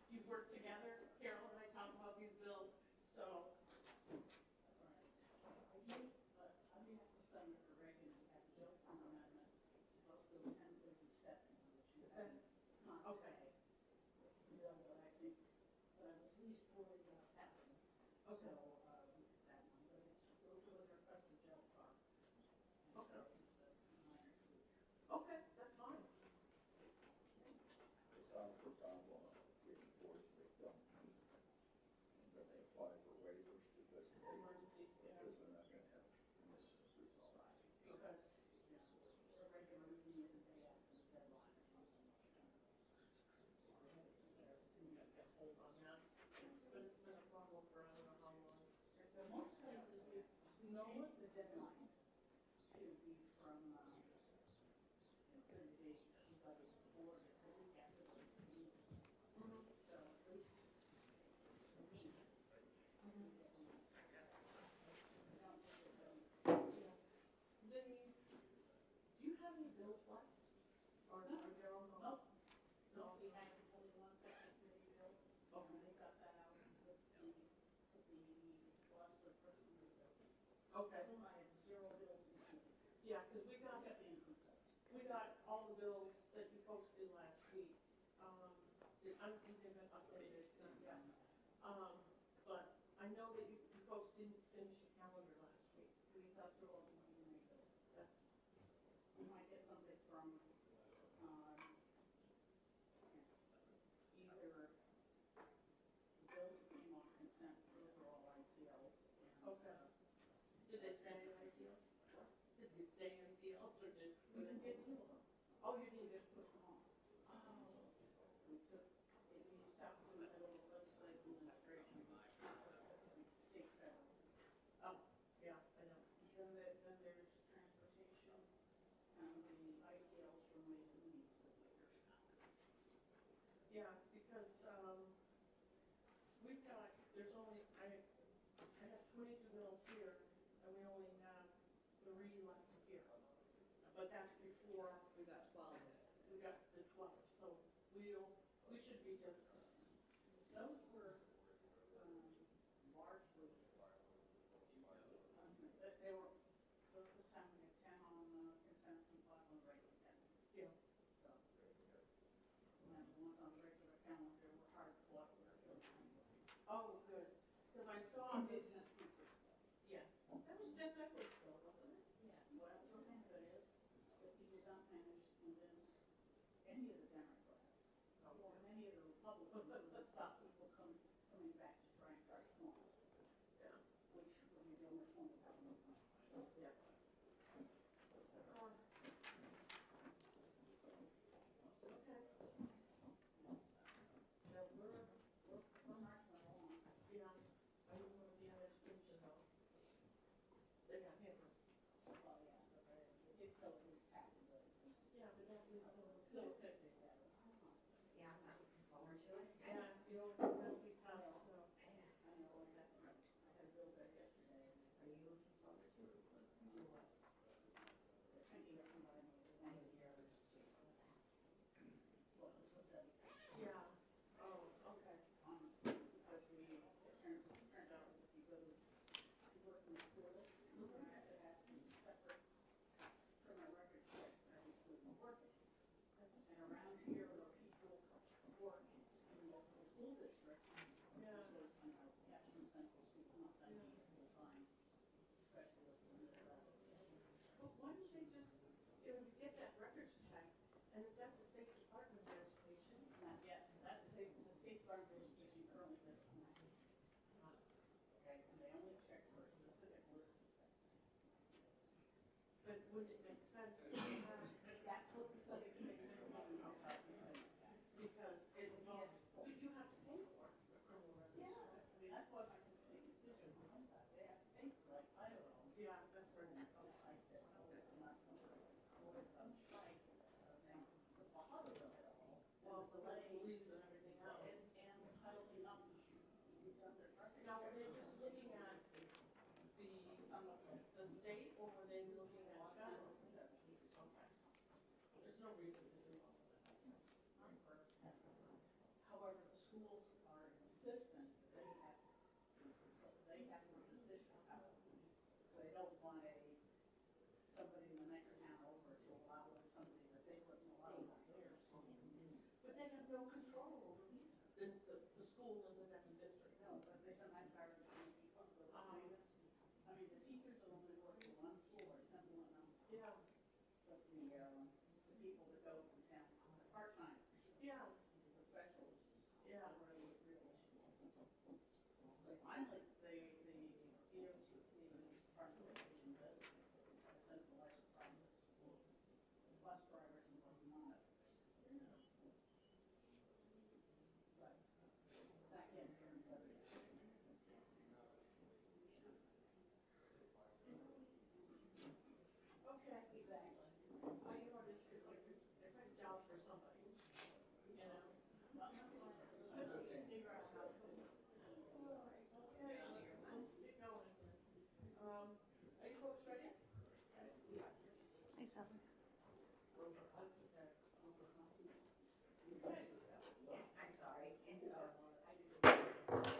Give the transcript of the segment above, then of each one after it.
you've worked together. Carol and I talk about these bills, so. I mean, for Senator Reagan, we had Joe from Amendment, House Bill 1057, which you said not today. It's the bill that I think that I was least worried about passing. Okay. So we did that one, but it was a request of Joe Clark. Okay. So it's a minor tweak. Okay, that's fine. It's on for Tom law, getting boards they don't need. And then they apply for waivers because Emergency, yeah. they're not going to have this result. Because, you know, a regular meeting is a day after the deadline or something. Hold on now. It's been a problem for I don't know how long. So most places we changed the deadline to be from 30 days before it's a week after the meeting. So at least a week. Do you have any bills left? Or No. are there all? Nope. No, we had only one section committee bill. Okay. They got that out with the last of first of the bills. Okay. I had 0 bills included. Yeah, because we got Except the income tax. we got all the bills that you folks did last week. I don't think they've been updated yet. But I know that you folks didn't finish the calendar last week. We got through all the money bills. That's We might get something from either the bills that came off consent, those are all ITLs. And, okay. Did they stay in ITL? Did they stay in ITLs or did we didn't get 2 of them. Oh, you did. Just pushed them off. Oh. We stopped in the middle of legislative administration. State federal. Oh, yeah, I know. Then there's transportation and the ITLs from Ways and Means that later. Yeah, because we've got, there's only, I have 22 bills here, and we only have 3 left here. But that's before We got 12. we got the 12, so we should be just, Those were largely, they were, this time we had 10 on consent and 5 on regular calendar. you know, So, and the ones on the regular calendar were hard fought. oh, good. Because I saw, Indigenous peoples. yes, that was just Edwards bill, wasn't it? Yes, well, the thing of it is, if you did not manage to convince any of the Democrats, or many of the Republicans, it would stop people coming back to try and charge corners, Yeah. which would be the only point of having them. Yeah. Okay. Yeah, We're marching along. yeah, I don't want to be on education though. They got hit. Well, yeah, but it did kill at least half of those. Yeah, but that was Still 50. Yeah, I'm not looking forward to it. yeah, you know, that'll be tough, so. I know, I had a bill there yesterday. Are you looking forward to it? Do what? They're thinking of combining it with I one of didn't the hear others. it. Well, it was a study. Yeah, oh, okay. Because it turned out if you go to work in the school, you have to have these separate criminal records check for every student working. And around here, there are people work in local school districts. Yeah. Because, you know, Jackson Central School, not that need full-time specialists in this level. But why don't they just, get that records checked, and it's at the State Department of Education? Not yet. That's the state department of education currently does not. Okay, and they only check for a specific list of things. But wouldn't it make sense to have, That's what the study committee is talking about. because it involves, because you have to pay for it, criminal records. Yeah, I mean, that's what I can make a decision on that. They have to basically, like, I don't know. Yeah, that's right. I said, oh, I'm not worried about price. The bottom of it all, Well, the delay, police and everything else. and piling up, we've done their records. Now, were they just looking at the state, or were they looking at federal? Okay. There's no reason to do all of that. However, the schools don't want somebody in the next town over to allow in somebody that they wouldn't allow in theirs. But they have no control over the school in the next district. No, but they sometimes hire the same people, so it's maybe, I mean, the teachers are only working one school or simple enough, Yeah, but the people that go from town, the part-time, yeah, the specialists, yeah. are where the real issue is. But finally, the DOT, the Department of Education does a centralized process for bus drivers and bus monitors. But that can't be everybody. Okay. Exactly. I know it's like a job for somebody, you know? Well, figure out how to do it. Okay, let's get going. Are you folks ready? I'm sorry.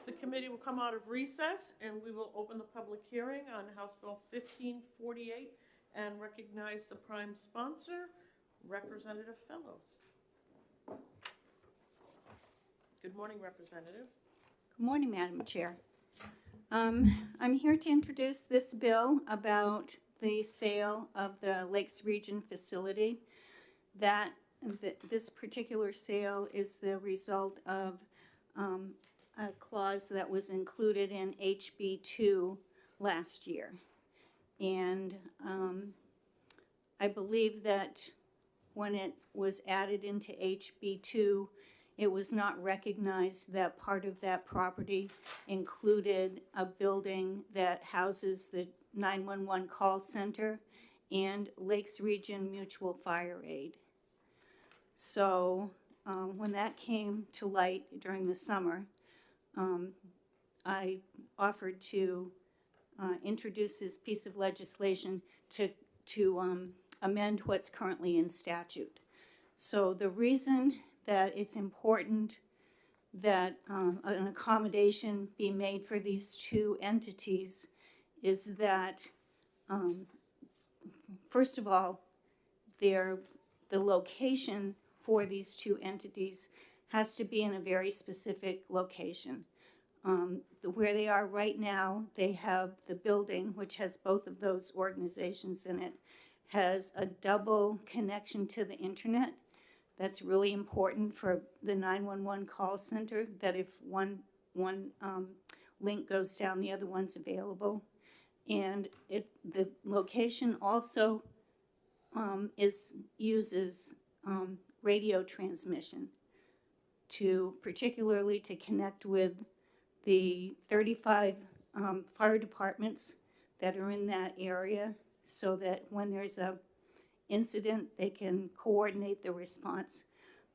The committee will come out of recess and we will open the public hearing on House Bill 1548 and recognize the prime sponsor, Representative Fellows. Good morning, Representative. Good morning, Madam Chair. I'm here to introduce this bill about the sale of the Lakes Region facility. This particular sale is the result of a clause that was included in HB 2 last year. And I believe that when it was added into HB 2, it was not recognized that part of that property included a building that houses the 911 call center and Lakes Region Mutual Fire Aid. So when that came to light during the summer, I offered to introduce this piece of legislation to amend what's currently in statute. So the reason that it's important that an accommodation be made for these two entities is that, first of all, the location for these two entities has to be in a very specific location. Where they are right now, they have the building, which has both of those organizations in it, has a double connection to the internet. That's really important for the 911 call center, that if one link goes down, the other one's available. And the location also uses radio transmission particularly to connect with the 35 fire departments that are in that area, so that when there's a incident, they can coordinate the response.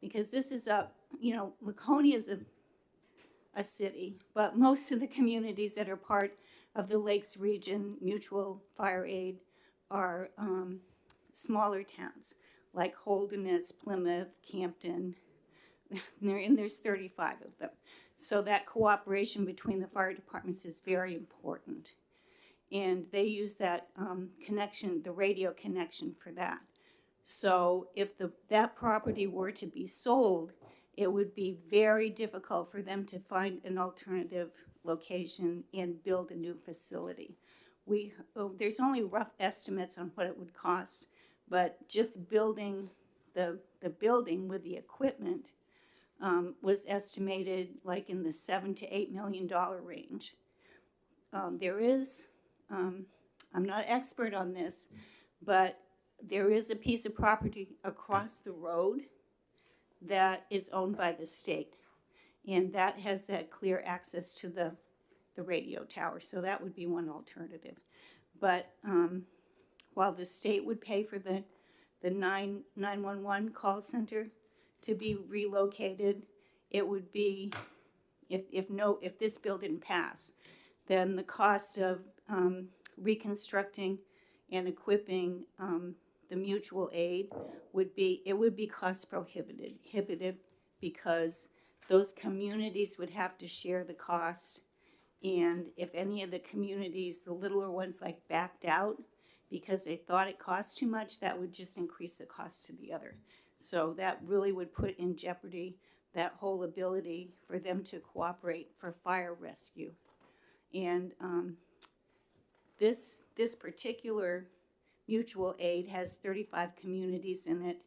Because this is Laconia is a city, but most of the communities that are part of the Lakes Region Mutual Fire Aid are smaller towns, like Holderness, Plymouth, Campton, and there's 35 of them. So that cooperation between the fire departments is very important. And they use that connection, the radio connection, for that. So if that property were to be sold, it would be very difficult for them to find an alternative location and build a new facility. There's only rough estimates on what it would cost, but just building the building with the equipment was estimated like in the $7 to $8 million range. There is, I'm not an expert on this, but there is a piece of property across the road that is owned by the state, and that has that clear access to the radio tower, so that would be one alternative. But while the state would pay for the 911 call center to be relocated, it would be, if this bill didn't pass, then the cost of reconstructing and equipping the mutual aid would be cost prohibitive, because those communities would have to share the cost, And if any of the communities, the littler ones, like backed out because they thought it cost too much, that would just increase the cost to the other. So that really would put in jeopardy that whole ability for them to cooperate for fire rescue. And this particular mutual aid has 35 communities in it.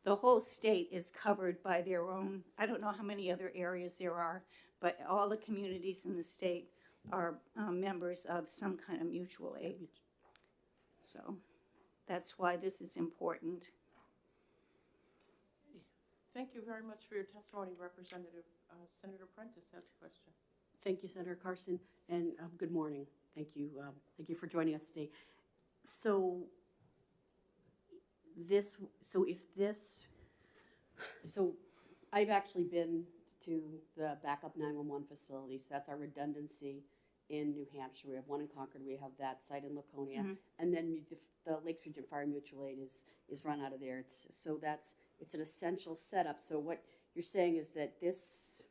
The whole state is covered by their own, I don't know how many other areas there are, but all the communities in the state are members of some kind of mutual aid. So that's why this is important. Thank you very much for your testimony, Representative. Senator Prentice has a question. Thank you, Senator Carson, and good morning. Thank you for joining us today. So I've actually been to the backup 911 facilities. That's our redundancy in New Hampshire. We have one in Concord. We have that site in Laconia, and then the Lakes Region Fire Mutual Aid is run out of there. It's an essential setup. So what you're saying is that this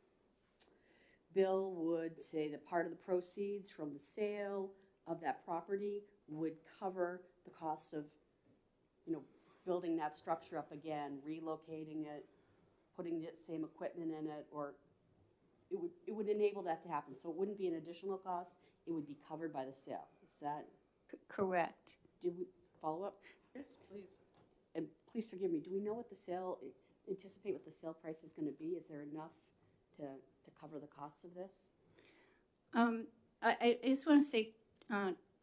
bill would say that part of the proceeds from the sale of that property would cover the cost of, building that structure up again, relocating it, putting the same equipment in it, or it would enable that to happen. So it wouldn't be an additional cost. It would be covered by the sale. Is that Correct. Did we follow up? Yes, please. And please forgive me. Do we know what anticipate what the sale price is going to be? Is there enough to cover the costs of this? I just want to say,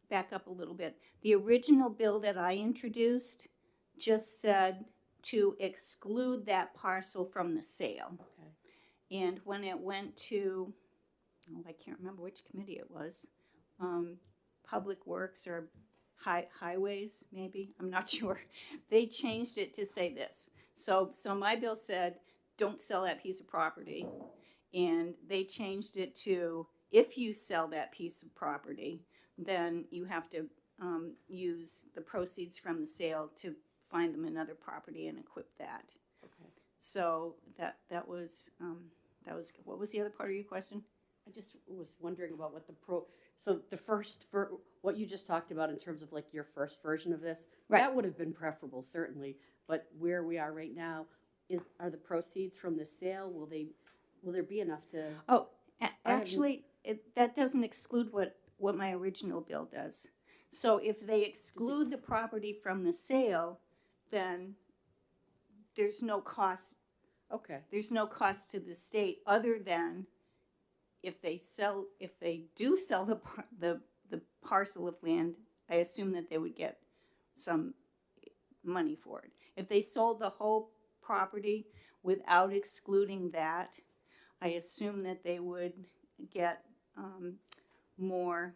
back up a little bit. The original bill that I introduced just said to exclude that parcel from the sale. Okay. And when it went to, I can't remember which committee it was, Public Works or Highways, maybe, I'm not sure. They changed it to say this. So my bill said, don't sell that piece of property. And they changed it to, if you sell that piece of property, then you have to use the proceeds from the sale to find them another property and equip that. Okay. So that was what was the other part of your question? I just was wondering about what what you just talked about in terms of like your first version of this, Right. That would have been preferable, certainly. But where we are right now, are the proceeds from the sale, will there be enough to? Oh, actually, that doesn't exclude what my original bill does. So if they exclude the property from the sale, then there's no cost. Okay. There's no cost to the state other than if they do sell the parcel of land, I assume that they would get some money for it. If they sold the whole property without excluding that, I assume that they would get more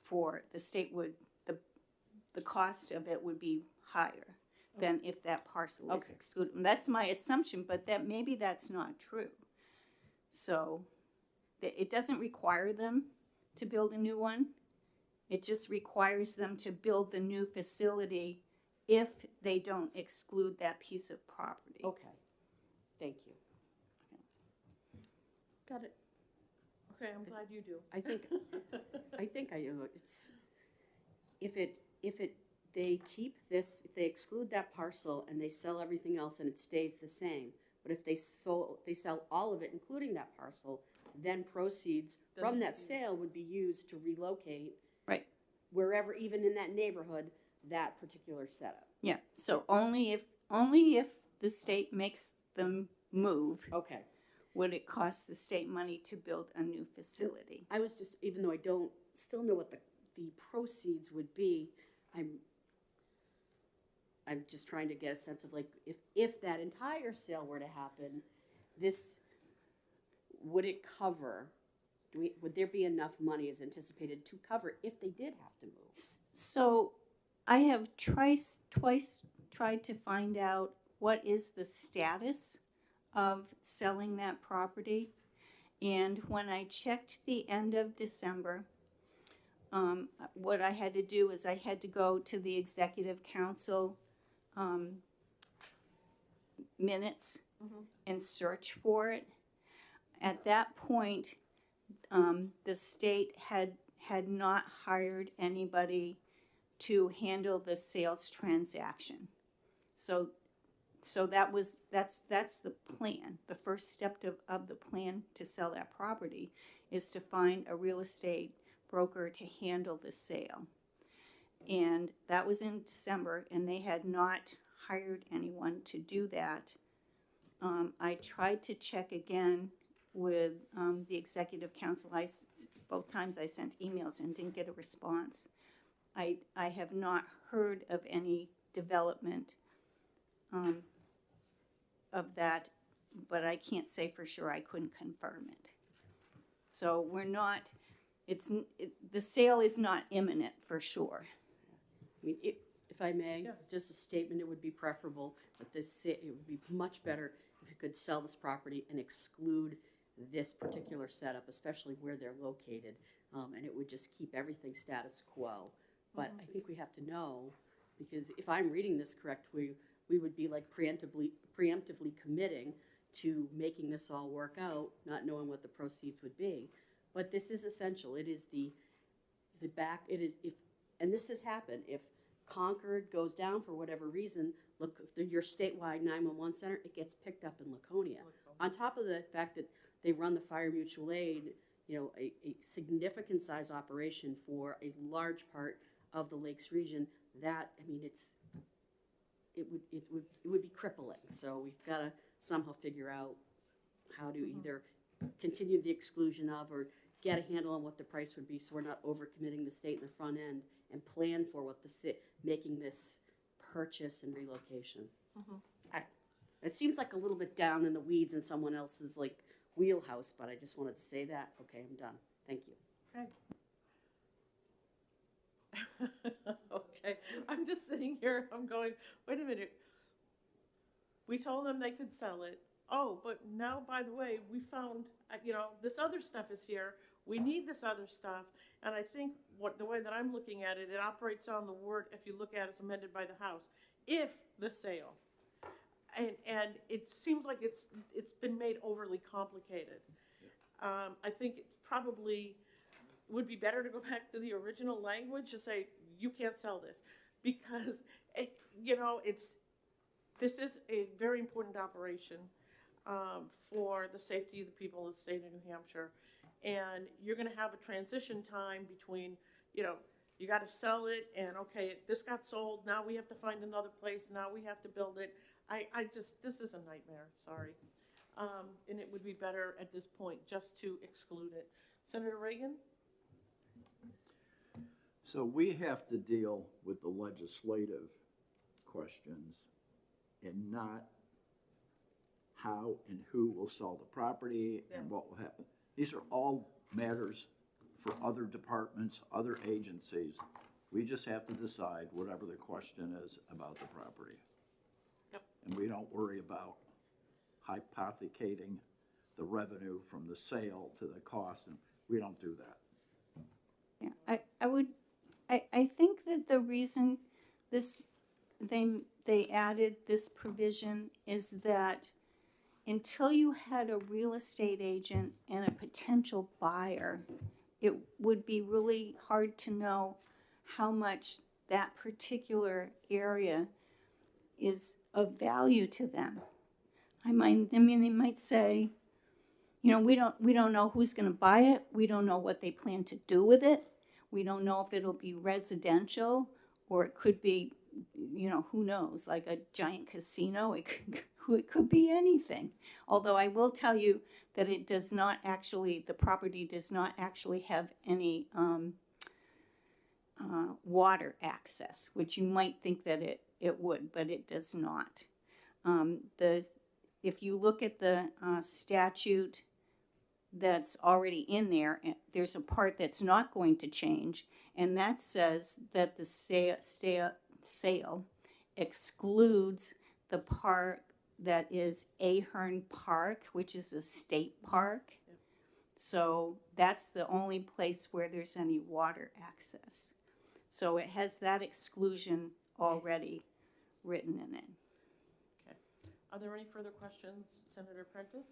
for the state the cost of it would be higher than if that parcel is excluded. And that's my assumption, but maybe that's not true. So it doesn't require them to build a new one. It just requires them to build the new facility if they don't exclude that piece of property. Okay. Thank you. Got it. Okay, I'm glad you do. I think I do. It's if they keep this, if they exclude that parcel and they sell everything else and it stays the same. But if they sell all of it, including that parcel, then proceeds from that sale would be used to relocate, right, wherever, even in that neighborhood, that particular setup. Yeah. So only if the state makes them move. Okay. Would it cost the state money to build a new facility? I was just, even though I don't still know what the proceeds would be, I'm just trying to get a sense of like if that entire sale were to happen, would it cover? Would there be enough money as anticipated to cover if they did have to move? So I have twice tried to find out what is the status of selling that property. And when I checked the end of December, what I had to do is I had to go to the executive council minutes and search for it. At that point, the state had not hired anybody to handle the sales transaction. So that's the plan. The first step of the plan to sell that property is to find a real estate broker to handle the sale. And that was in December, and they had not hired anyone to do that. I tried to check again with the executive council. Both times I sent emails and didn't get a response. I have not heard of any development of that, but I can't say for sure. I couldn't confirm it. So we're not, the sale is not imminent for sure. I mean, if I may, Yes. just a statement, it would be preferable that it would be much better if you could sell this property and exclude this particular setup, especially where they're located, and it would just keep everything status quo. But I think we have to know, because if I'm reading this correctly, we would be like preemptively committing to making this all work out, not knowing what the proceeds would be. But this is essential. It is and this has happened. If Concord goes down for whatever reason, look, your statewide 911 center, it gets picked up in Laconia. On top of the fact that they run the fire mutual aid, a significant size operation for a large part of the Lakes region, that, I mean, it would be crippling. So we've got to somehow figure out how to either continue the exclusion of or get a handle on what the price would be, so we're not overcommitting the state in the front end, and plan for what making this purchase and relocation. It seems like a little bit down in the weeds in someone else's like wheelhouse, but I just wanted to say that. Okay, I'm done. Thank you. Okay. Okay, I'm just sitting here, I'm going, wait a minute. We told them they could sell it. Oh, but now, by the way, we found, this other stuff is here. We need this other stuff. And I think the way that I'm looking at it, it operates on the word, if you look at it, it's amended by the House, if the sale. And it seems like it's been made overly complicated. I think it probably would be better to go back to the original language and say, you can't sell this. Because, this is a very important operation for the safety of the people of the state of New Hampshire. And you're going to have a transition time between, you got to sell it, and okay, this got sold, now we have to find another place, now we have to build it. This is a nightmare, sorry. And it would be better at this point just to exclude it. Senator Reagan? So we have to deal with the legislative questions and not how and who will sell the property and what will happen. These are all matters for other departments, other agencies. We just have to decide whatever the question is about the property. Yep. And we don't worry about hypothecating the revenue from the sale to the cost, and we don't do that. Yeah, I think that the reason they added this provision is that until you had a real estate agent and a potential buyer, it would be really hard to know how much that particular area is of value to them. I mean, they might say, we don't know who's going to buy it. We don't know what they plan to do with it. We don't know if it'll be residential or it could be, who knows, like a giant casino. It could be anything. Although I will tell you that the property does not actually have any water access, which you might think that it would, but it does not. If you look at the statute that's already in there, there's a part that's not going to change, and that says that the sale excludes the part that is Ahern Park, which is a state park. Yep. So that's the only place where there's any water access. So it has that exclusion already written in it. Okay. Are there any further questions, Senator Prentice?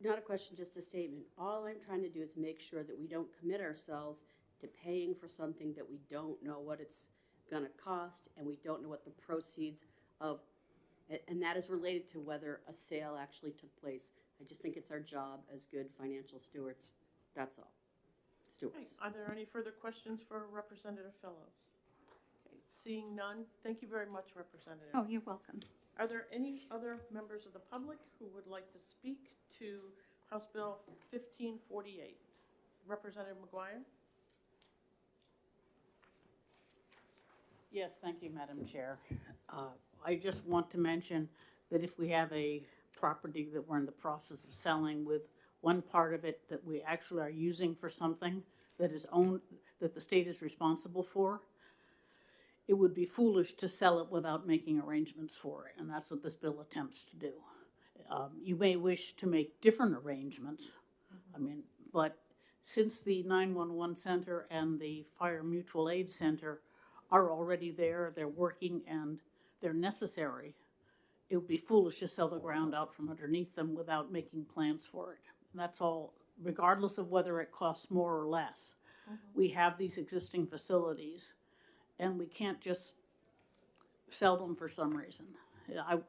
not a question, just a statement. All I'm trying to do is make sure that we don't commit ourselves to paying for something that we don't know what it's gonna cost, and we don't know what the proceeds of, and that is related to whether a sale actually took place. I just think it's our job as good financial stewards, that's all. Okay, Stewards. are there any further questions for Representative Fellows? Okay, seeing none, thank you very much, Representative. Oh, you're welcome. Are there any other members of the public who would like to speak to House Bill 1548? Representative McGuire? Yes, thank you, Madam Chair. I just want to mention that if we have a property that we're in the process of selling with one part of it that we actually are using for something that is owned, that the state is responsible for, it would be foolish to sell it without making arrangements for it, and that's what this bill attempts to do. You may wish to make different arrangements, but since the 911 center and the Fire Mutual Aid Center are already there, they're working, and they're necessary, it would be foolish to sell the ground out from underneath them without making plans for it. And that's all, regardless of whether it costs more or less. We have these existing facilities, and we can't just sell them for some reason.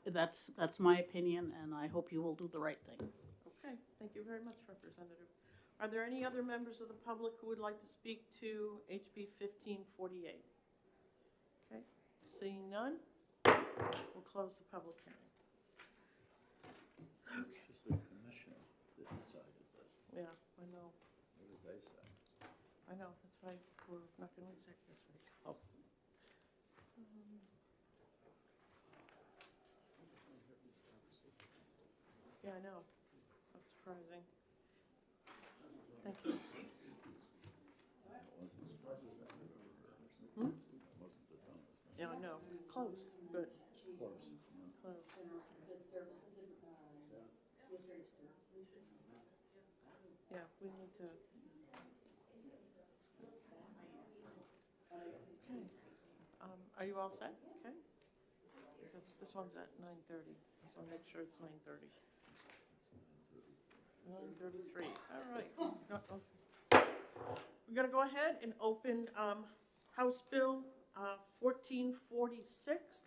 That's my opinion, and I hope you will do the right thing. Okay, thank you very much, Representative. Are there any other members of the public who would like to speak to HB 1548? Okay, seeing none, we'll close the public hearing. Okay. It's the commission that decided this. Yeah, I know, What did they say? I know, that's why we're not gonna exec this week. Oh. Yeah, I know, that's surprising. Thank you. Hmm? Yeah, I know, close, good, Close. close. Yeah, we need to. Okay. Are you all set? Okay. Because this one's at 9:30, so I'll make sure it's 9:30. 9:33, all right. We're gonna go ahead and open House Bill 1446.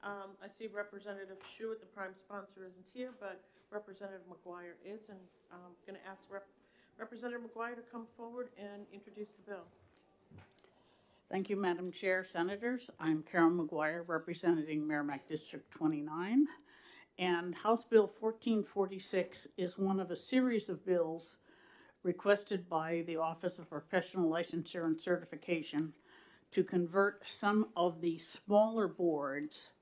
I see Representative Schuett, the prime sponsor, isn't here, but Representative McGuire is, and I'm gonna ask Representative McGuire to come forward and introduce the bill. Thank you, Madam Chair, Senators. I'm Carol McGuire, representing Merrimack District 29. And House Bill 1446 is one of a series of bills requested by the Office of Professional Licensure and Certification to convert some of the smaller boards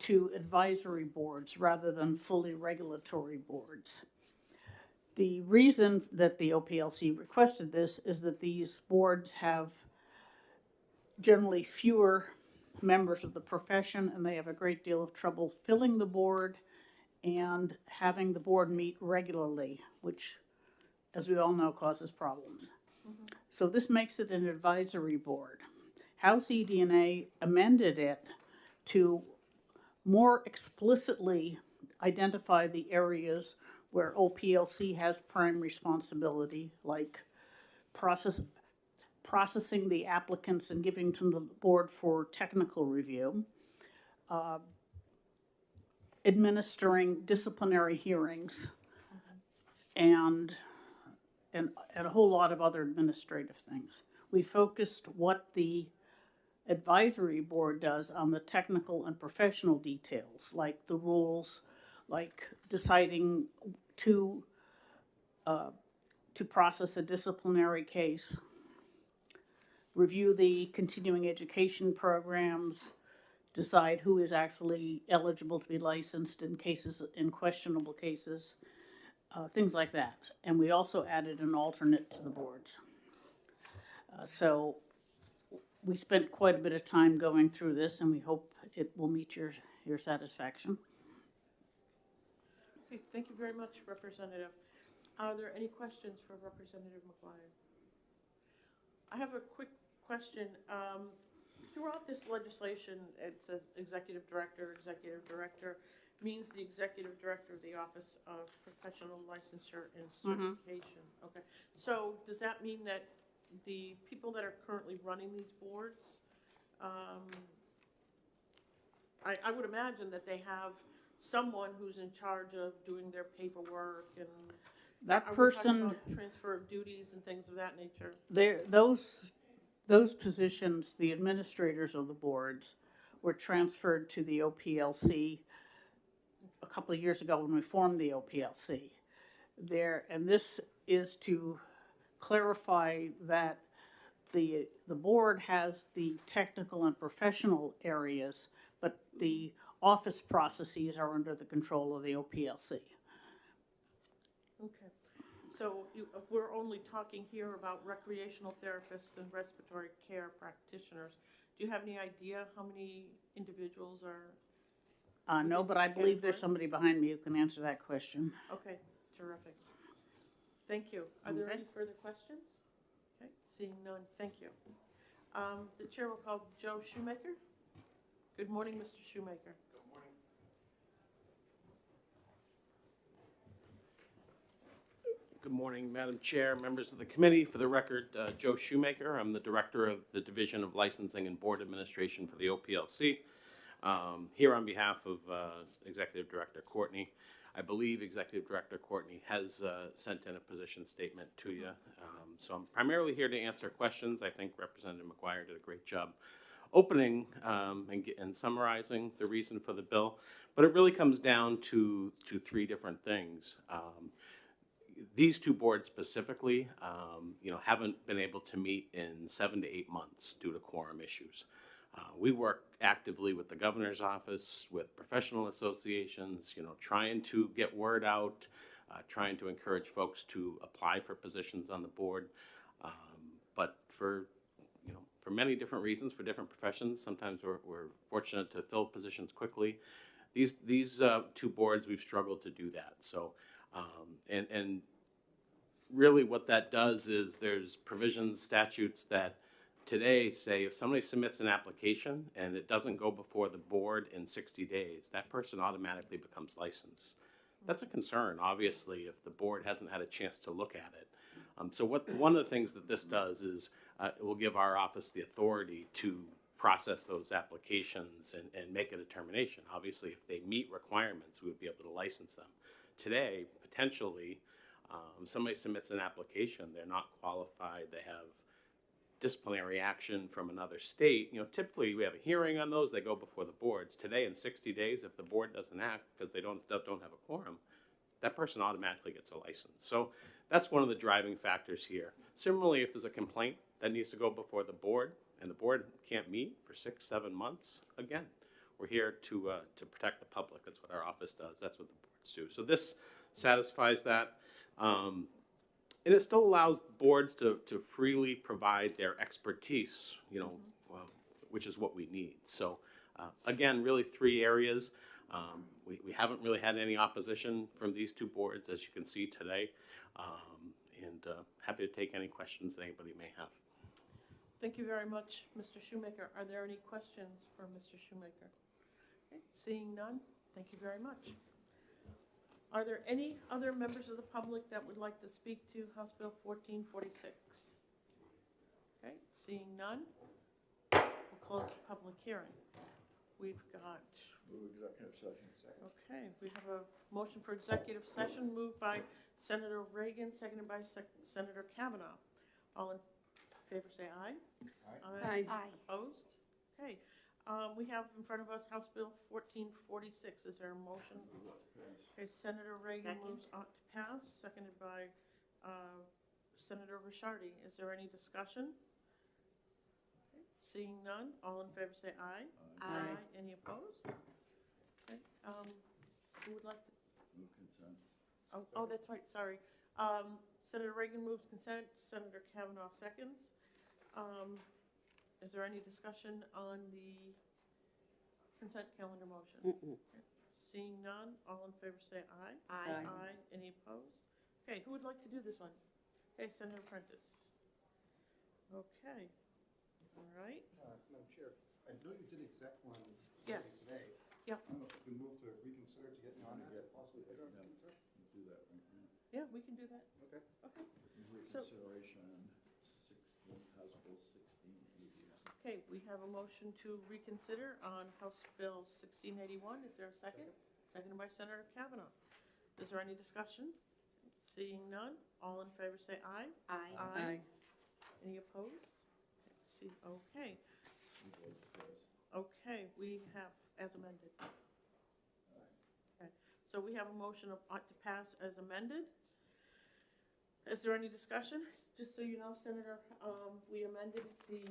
to advisory boards rather than fully regulatory boards. The reason that the OPLC requested this is that these boards have generally fewer members of the profession, and they have a great deal of trouble filling the board and having the board meet regularly, which, as we all know, causes problems. So this makes it an advisory board. House eDNA amended it to more explicitly identify the areas where OPLC has prime responsibility, like processing the applicants and giving to the board for technical review, administering disciplinary hearings, and a whole lot of other administrative things. We focused what the advisory board does on the technical and professional details, like the rules, like deciding to process a disciplinary case, review the continuing education programs, decide who is actually eligible to be licensed in questionable cases, things like that. And we also added an alternate to the boards. So we spent quite a bit of time going through this, and we hope it will meet your satisfaction. Okay, thank you very much, Representative. Are there any questions for Representative McGuire? I have a quick question. Throughout this legislation, it says executive director, means the executive director of the Office of Professional Licensure and Certification. Okay, so does that mean that the people that are currently running these boards, I would imagine that they have someone who's in charge of doing their paperwork and That are we talking person, about transfer of duties and things of that nature? those positions, the administrators of the boards, were transferred to the OPLC a couple of years ago when we formed the OPLC. And this is to clarify that the board has the technical and professional areas, but the office processes are under the control of the OPLC. Okay, so we're only talking here about recreational therapists and respiratory care practitioners. Do you have any idea how many individuals are? No, but I believe there's somebody behind me who can answer that question. Okay, terrific. Thank you. Are there Okay. any further questions? Okay, seeing none, thank you. The chair will call Joe Shoemaker. Good morning, Mr. Shoemaker. Good morning. Good morning, Madam Chair, members of the committee. For the record, Joe Shoemaker. I'm the Director of the Division of Licensing and Board Administration for the OPLC. Here on behalf of Executive Director Courtney. I believe Executive Director Courtney has sent in a position statement to you. So I'm primarily here to answer questions. I think Representative McGuire did a great job opening and summarizing the reason for the bill. But it really comes down to three different things. These two boards specifically, haven't been able to meet in 7 to 8 months due to quorum issues. We work actively with the governor's office, with professional associations, trying to get word out, trying to encourage folks to apply for positions on the board. But for many different reasons, for different professions, sometimes we're fortunate to fill positions quickly. These two boards, we've struggled to do that. So, and really what that does is there's provisions, statutes that today say if somebody submits an application and it doesn't go before the board in 60 days, that person automatically becomes licensed. That's a concern, obviously, if the board hasn't had a chance to look at it. So one of the things that this does is it will give our office the authority to process those applications and make a determination. Obviously, if they meet requirements, we would be able to license them. Today, potentially, somebody submits an application, they're not qualified, they have disciplinary action from another state. Typically we have a hearing on those, they go before the boards. Today, in 60 days, if the board doesn't act because they don't have a quorum, that person automatically gets a license. So that's one of the driving factors here. Similarly, if there's a complaint that needs to go before the board and the board can't meet for 6, 7 months, again, we're here to protect the public. That's what our office does. That's what the boards do. So this satisfies that. And it still allows boards to freely provide their expertise, which is what we need. So again, really 3 areas. We haven't really had any opposition from these 2 boards, as you can see today. And happy to take any questions that anybody may have. Thank you very much, Mr. Shoemaker. Are there any questions for Mr. Shoemaker? Okay, seeing none, thank you very much. Are there any other members of the public that would like to speak to House Bill 1446? Okay, seeing none, we'll close the public hearing. We've got, Executive session. okay, we have a motion for executive session moved by Senator Reagan, seconded by Senator Kavanaugh. All in favor say aye. Aye. Opposed? Okay. We have in front of us House Bill 1446. Is there a motion? Okay, Senator Reagan Second. moves on to pass, seconded by Senator Ricciardi. Is there any discussion? Okay, seeing none, all in favor say aye. Aye. Any opposed? Okay. Who would like to? Move consent. Oh, that's right, sorry. Senator Reagan moves consent, Senator Kavanaugh seconds. Is there any discussion on the consent calendar motion? Mm-mm. Okay. Seeing none, all in favor say aye. Aye. Aye. Any opposed? Okay, who would like to do this one? Okay, Senator Prentice. Okay, all right. Madam Chair, I know you did exec one Yes. today. Yeah. I don't know if we can move to reconsider to get me on that, possibly put it on reconsider? We'll do that right now. Yeah, we can do that. Okay. Okay. So- Reconsideration on 16, House Bill 1680. Okay, we have a motion to reconsider on House Bill 1681. Is there a second? Seconded by Senator Kavanaugh. Is there any discussion? Seeing none, all in favor say aye. Aye. Any opposed? Let's see, okay. Okay, we have, as amended. Okay, so we have a motion to pass as amended. Is there any discussion? Just so you know, Senator, we amended the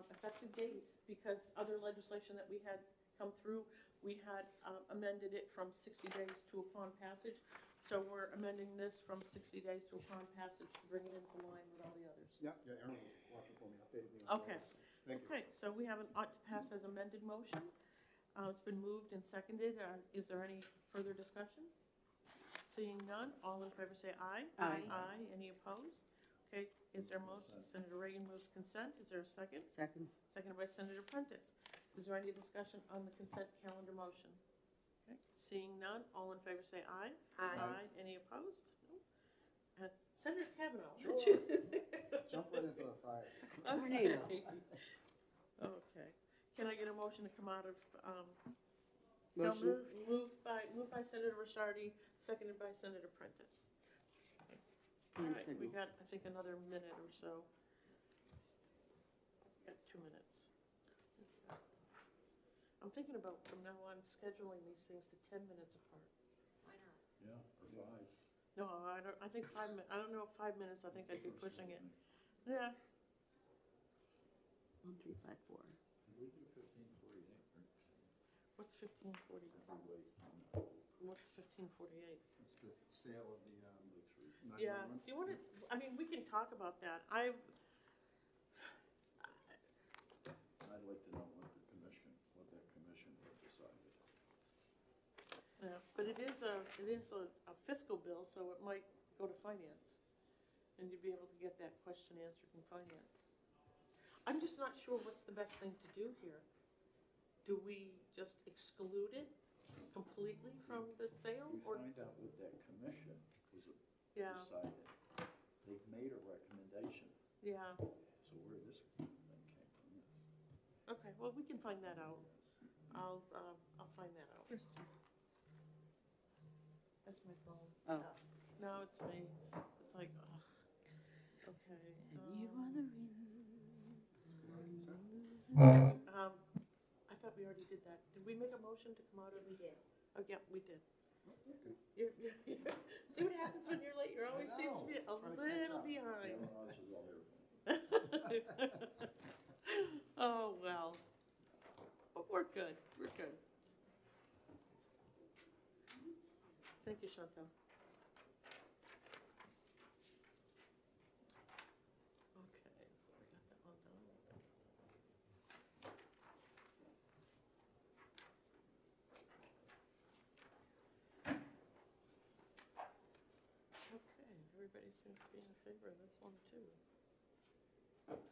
effective date because other legislation that we had come through, we had amended it from 60 days to upon passage. So we're amending this from 60 days to upon passage to bring it into line with all the others. Yeah, Aaron was watching for me, updated me on Okay. that. Thank you. Okay, so we have an ought to pass as amended motion. It's been moved and seconded. Is there any further discussion? Seeing none, all in favor say aye. Aye. Aye. Any opposed? Okay, is there a motion? Senator Reagan moves consent. Is there a second? Second. Seconded Seconded by Senator Prentice. Is there any discussion on the consent calendar motion? Okay, seeing none, all in favor say aye. Aye. Any opposed? No. Senator Kavanaugh. Sure. Jump right into the fire. Tornado. Okay. Can I get a motion to come out of, So moved. moved by Senator Ricciardi, seconded by Senator Prentice. All And right, we signals. got, I think, another minute or so. Got 2 minutes. I'm thinking about from now on scheduling these things to 10 minutes apart. Why not? Yeah, or 5. No, I think 5 minutes, I don't know if 5 minutes, I think I'd be pushing it. Yeah, 1354. We do 1548, right? what's 1540? Wait, What's 1548? It's the sale of the, Yeah, 911. do you want to, I mean, we can talk about that. I'd like to know what that commission had decided. Yeah, but it is a fiscal bill, so it might go to finance. And you'd be able to get that question answered in finance. I'm just not sure what's the best thing to do here. Do we just exclude it completely from the sale? We Or, find out what that commission was yeah, decided. They've made a recommendation, yeah, so where this thing came from is. okay, well, we can find that out. I'll find that out. That's my phone. Oh. No, it's me. It's like, ugh. Okay. You are the reason. I thought we already did that. Did we make a motion to come out of? We did. Oh, yeah, we did. Okay. See what happens when you're late? You always I seems to know. be a Trying to catch little up. behind. Cameron answers all everything. Oh, well. But we're good. We're good. Thank you, Chantal. Okay, so we got that one done. Okay, everybody seems to be in favor of this one too. Okay.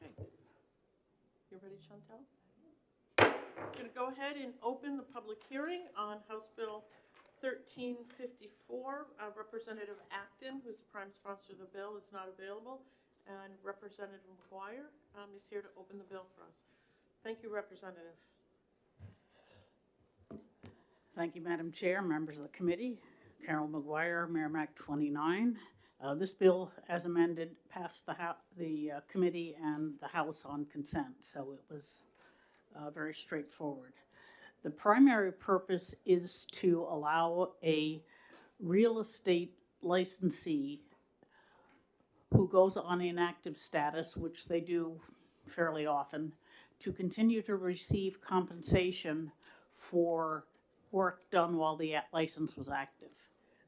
Okay. You ready, Chantal? I'm going to go ahead and open the public hearing on House Bill 1354. Representative Acton, who's the prime sponsor of the bill, is not available, and Representative McGuire is here to open the bill for us. Thank you, Representative. Thank you, Madam Chair, members of the committee. Carol McGuire, Merrimack 29. This bill, as amended, passed the committee and the House on consent, so it was very straightforward. The primary purpose is to allow a real estate licensee who goes on inactive status, which they do fairly often, to continue to receive compensation for work done while the license was active.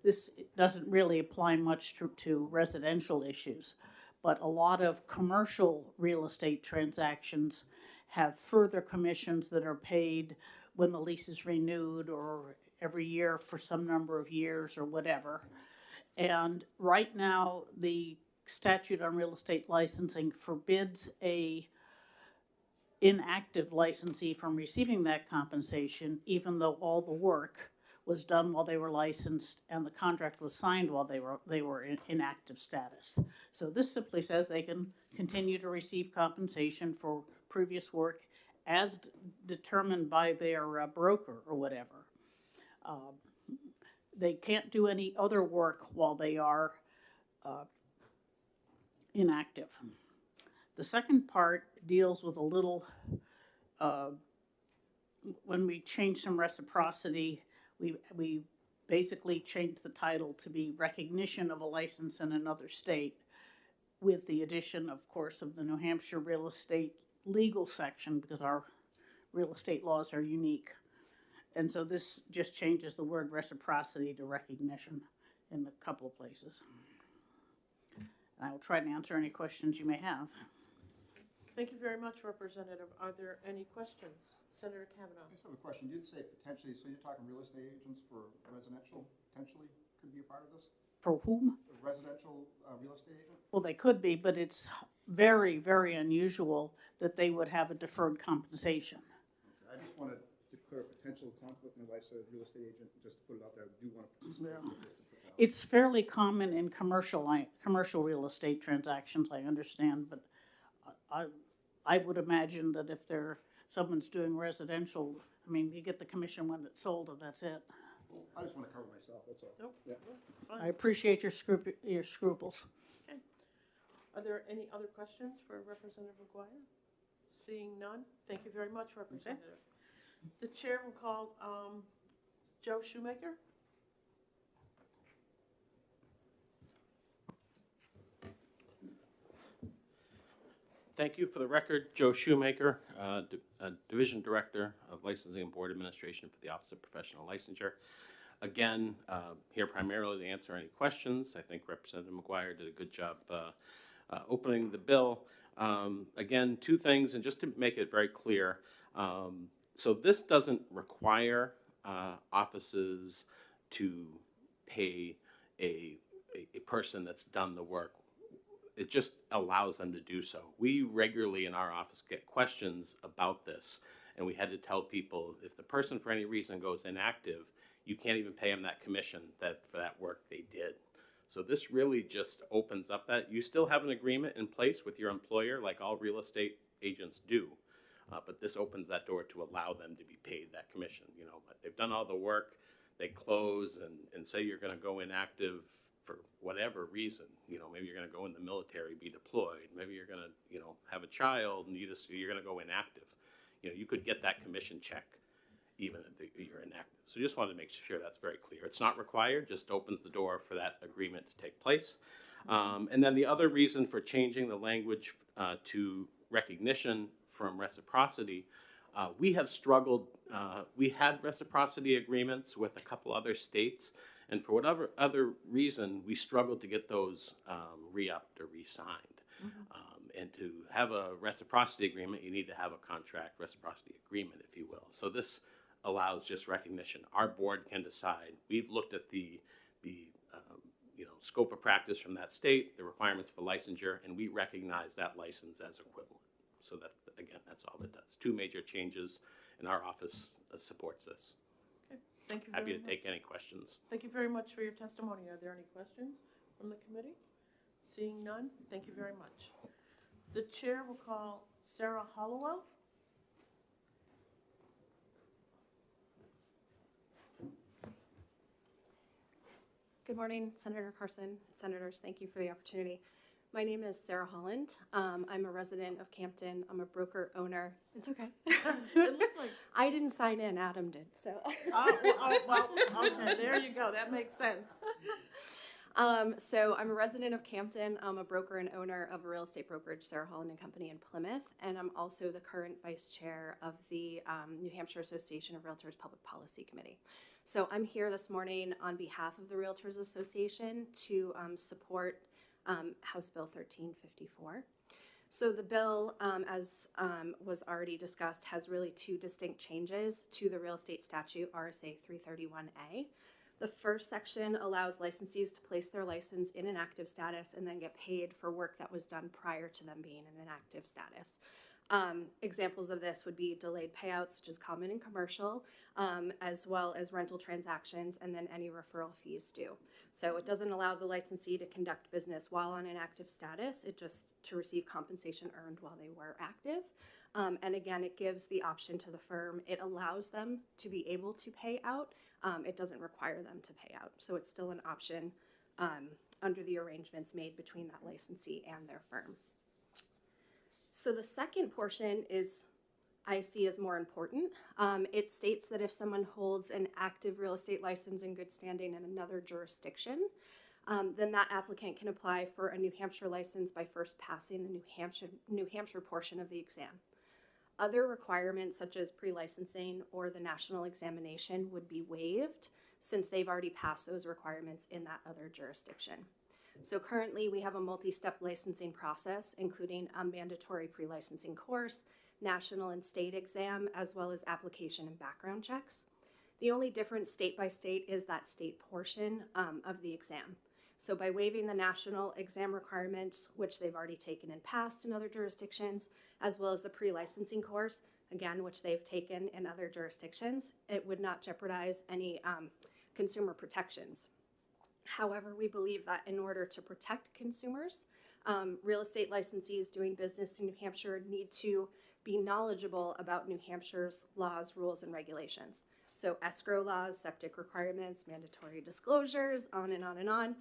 This doesn't really apply much to residential issues, but a lot of commercial real estate transactions have further commissions that are paid when the lease is renewed or every year for some number of years or whatever. And right now, the statute on real estate licensing forbids a inactive licensee from receiving that compensation, even though all the work was done while they were licensed and the contract was signed while they were in inactive status. So this simply says they can continue to receive compensation for previous work as determined by their broker or whatever. They can't do any other work while they are inactive. The second part deals with a little, when we changed some reciprocity, we basically changed the title to be recognition of a license in another state, with the addition, of course, of the New Hampshire real estate legal section, because our real estate laws are unique. And so this just changes the word reciprocity to recognition in a couple of places. And I will try to answer any questions you may have. Thank you very much, Representative. Are there any questions? Senator Kavanaugh. I just have a question. You did say potentially, so you're talking real estate agents for residential, potentially could be a part of this? For whom? A residential real estate agent? Well, they could be, but it's very, very unusual that they would have a deferred compensation. Okay. I just want to declare a potential conflict. My wife's a real estate agent, just to put it out there. I do want to participate. Yeah. Just to put that out. It's fairly common in commercial real estate transactions, I understand, but I would imagine that if someone's doing residential, I mean, you get the commission when it's sold, and that's it. I just want to cover myself, that's all. Nope. Yeah. It's fine. I appreciate your scruples. Okay. Are there any other questions for Representative McGuire? Seeing none, thank you very much, Representative. The chair will call Joe Shoemaker. Thank you. For the record, Joe Shoemaker, Division Director of Licensing and Board Administration for the Office of Professional Licensure. Again, here primarily to answer any questions. I think Representative McGuire did a good job opening the bill. Again, two things, and just to make it very clear, so this doesn't require offices to pay a person that's done the work. It just allows them to do so. We regularly in our office get questions about this, and we had to tell people if the person for any reason goes inactive, you can't even pay them that commission for that work they did. So this really just opens up that. You still have an agreement in place with your employer like all real estate agents do, but this opens that door to allow them to be paid that commission. You know, but they've done all the work, they close and say you're going to go inactive for whatever reason. You know, maybe you're going to go in the military, be deployed. Maybe you're going to, you know, have a child and you're going to go inactive. You know, you could get that commission check even if you're inactive. So just wanted to make sure that's very clear. It's not required, just opens the door for that agreement to take place. And then the other reason for changing the language to recognition from reciprocity, we have struggled. We had reciprocity agreements with a couple other states, and for whatever other reason, we struggled to get those re-upped or re-signed. And to have a reciprocity agreement, you need to have a contract reciprocity agreement, if you will. So this allows just recognition. Our board can decide. We've looked at the scope of practice from that state, the requirements for licensure, and we recognize that license as equivalent. So that, again, that's all it does. Two major changes, and our office supports this. Okay, thank you very much. Happy to take any questions. Thank you very much for your testimony. Are there any questions from the committee? Seeing none, thank you very much. The chair will call Sarah Hollowell. Good morning, Senator Carson, senators. Thank you for the opportunity. My name is Sarah Holland. I'm a resident of Campton. I'm a broker owner. It's okay. It looks like. I didn't sign in. Well, well, okay, there you go. That makes sense. So I'm a resident of Campton. I'm a broker and owner of a real estate brokerage, Sarah Holland and Company in Plymouth, and I'm also the current vice chair of the New Hampshire Association of Realtors Public Policy Committee. So I'm here this morning on behalf of the Realtors Association to support House Bill 1354. So the bill, as was already discussed, has really two distinct changes to the real estate statute, RSA 331A. The first section allows licensees to place their license in inactive status and then get paid for work that was done prior to them being in inactive status. Examples of this would be delayed payouts, which is common in commercial, as well as rental transactions, and then any referral fees due. So it doesn't allow the licensee to conduct business while on inactive status, it just to receive compensation earned while they were active. And again, it gives the option to the firm. It allows them to be able to pay out. It doesn't require them to pay out. So it's still an option under the arrangements made between that licensee and their firm. So the second portion is, I see as more important. It states that if someone holds an active real estate license in good standing in another jurisdiction, then that applicant can apply for a New Hampshire license by first passing the New Hampshire portion of the exam. Other requirements such as pre-licensing or the national examination would be waived since they've already passed those requirements in that other jurisdiction. So currently we have a multi-step licensing process, including a mandatory pre-licensing course, national and state exam, as well as application and background checks. The only difference state by state is that state portion of the exam. So by waiving the national exam requirements, which they've already taken and passed in other jurisdictions, as well as the pre-licensing course, again, which they've taken in other jurisdictions, it would not jeopardize any consumer protections. However, we believe that in order to protect consumers, real estate licensees doing business in New Hampshire need to be knowledgeable about New Hampshire's laws, rules, and regulations. So escrow laws, septic requirements, mandatory disclosures, on and on and on.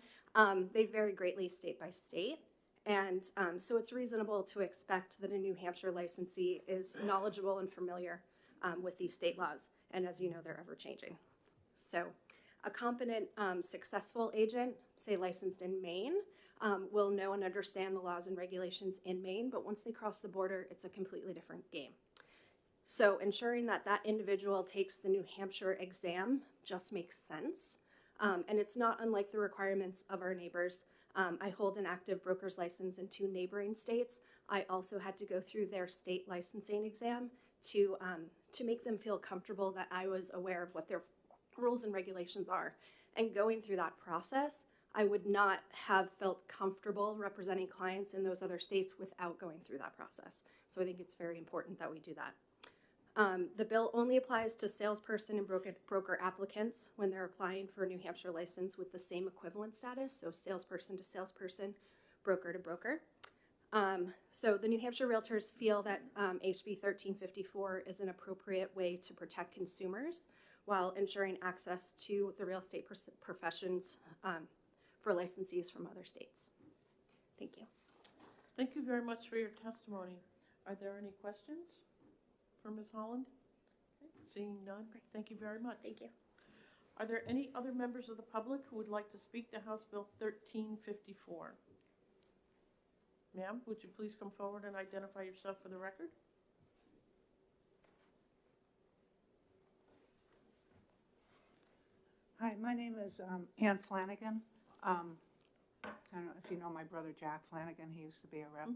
They vary greatly state by state. And so it's reasonable to expect that a New Hampshire licensee is knowledgeable and familiar with these state laws. And as you know, they're ever changing. So a competent, successful agent, say licensed in Maine, will know and understand the laws and regulations in Maine, but once they cross the border, it's a completely different game. So ensuring that that individual takes the New Hampshire exam just makes sense. And it's not unlike the requirements of our neighbors. I hold an active broker's license in 2 neighboring states. I also had to go through their state licensing exam to make them feel comfortable that I was aware of what their rules and regulations are. And going through that process, I would not have felt comfortable representing clients in those other states without going through that process. So I think it's very important that we do that. The bill only applies to salesperson and broker applicants when they're applying for a New Hampshire license with the same equivalent status, so salesperson to salesperson, broker to broker. So the New Hampshire Realtors feel that HB 1354 is an appropriate way to protect consumers while ensuring access to the real estate professions for licensees from other states. Thank you. Thank you very much for your testimony. Are there any questions for Ms. Holland? Okay, seeing none, thank you very much. Thank you. Are there any other members of the public who would like to speak to House Bill 1354? Ma'am, would you please come forward and identify yourself for the record? Hi, my name is Ann Flanagan. I don't know if you know my brother Jack Flanagan. He used to be a rep.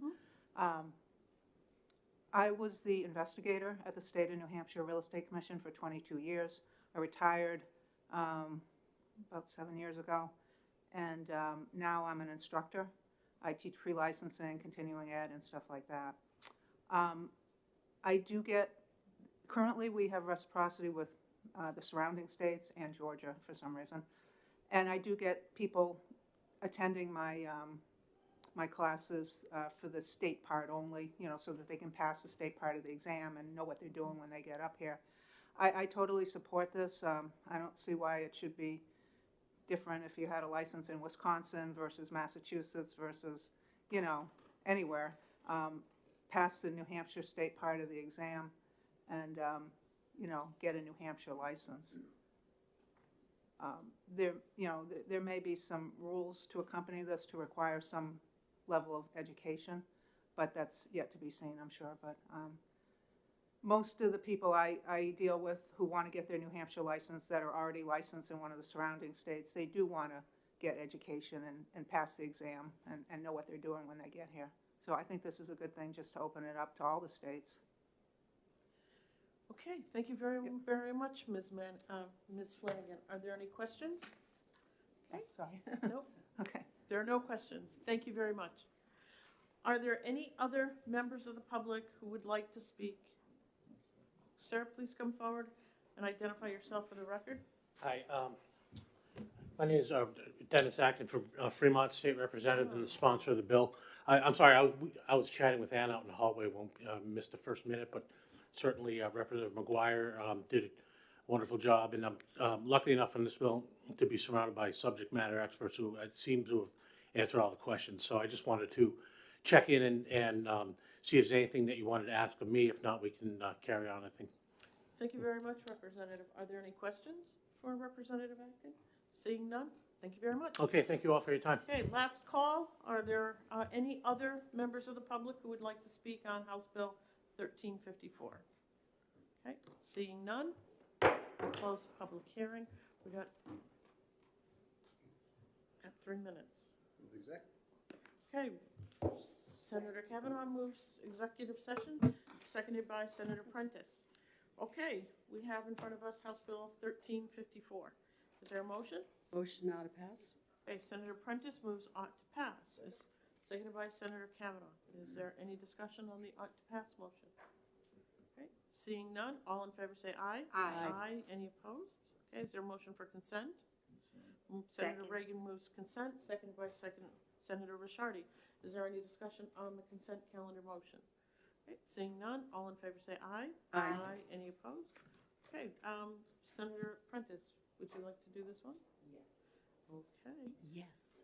I was the investigator at the State of New Hampshire Real Estate Commission for 22 years. I retired about 7 years ago, and now I'm an instructor. I teach pre-licensing, continuing ed, and stuff like that. I do get, currently we have reciprocity with the surrounding states and Georgia for some reason. And I do get people attending my my classes for the state part only, you know, so that they can pass the state part of the exam and know what they're doing when they get up here. I totally support this. I don't see why it should be different if you had a license in Wisconsin versus Massachusetts versus, you know, anywhere. Pass the New Hampshire state part of the exam and, you know, get a New Hampshire license. There, you know, there may be some rules to accompany this to require some level of education, but that's yet to be seen, I'm sure. But most of the people I deal with who want to get their New Hampshire license that are already licensed in one of the surrounding states, they do want to get education and pass the exam and know what they're doing when they get here. So I think this is a good thing just to open it up to all the states. Okay, thank you very, very much, Ms. Flanagan. Are there any questions? Okay. Sorry. Nope. Okay. There are no questions. Thank you very much. Are there any other members of the public who would like to speak? Sir, please come forward and identify yourself for the record. Hi, my name is Dennis Acton from Fremont State Representative and the sponsor of the bill. I'm sorry, I was chatting with Ann out in the hallway, won't miss the first minute, but certainly Representative McGuire did a wonderful job, and I'm lucky enough in this bill to be surrounded by subject matter experts who seem to have answered all the questions. So I just wanted to check in and see if there's anything that you wanted to ask of me. If not, we can carry on, I think. Thank you very much, Representative. Are there any questions for Representative Acton? Seeing none, thank you very much. Okay, thank you all for your time. Okay, last call. Are there any other members of the public who would like to speak on House Bill 1354? Okay, seeing none, we'll close the public hearing. We got 3 minutes. Okay, Senator Kavanaugh moves executive session, seconded by Senator Prentice. Okay, we have in front of us House Bill 1354. Is there a motion? Motion not to pass? Okay, Senator Prentice moves ought to pass. Is seconded by Senator Kavanaugh. Is there any discussion on the ought to pass motion? Okay, seeing none, all in favor say aye. Aye. Aye. Any opposed? Okay, is there a motion for consent? Senator Second. Reagan moves consent, seconded by Senator Rishardi. Is there any discussion on the consent calendar motion? Okay, seeing none, all in favor say aye. Aye. Any opposed? Okay, Senator Prentice, would you like to do this one? Yes. Okay. Yes.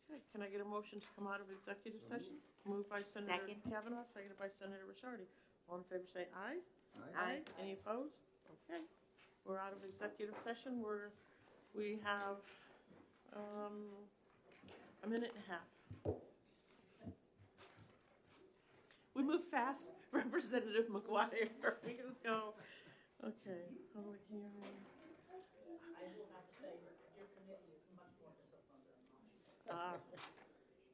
Okay, can I get a motion to come out of executive session? Moved by Senator Second. Kavanaugh, seconded by Senator Rishardi. All in favor say aye. Aye. Any opposed? Okay, we're out of executive session. We have a minute and a half. We move fast, Representative McGuire. We can just go. Okay, public hearing. I will have to say, your committee is much more disciplined than mine.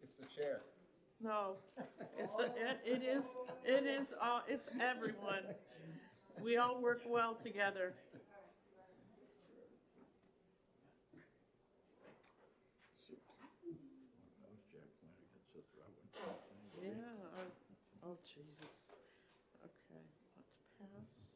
It's the chair. No, it's it's everyone. We all work well together. Yeah, oh Jesus. Okay, let's pass.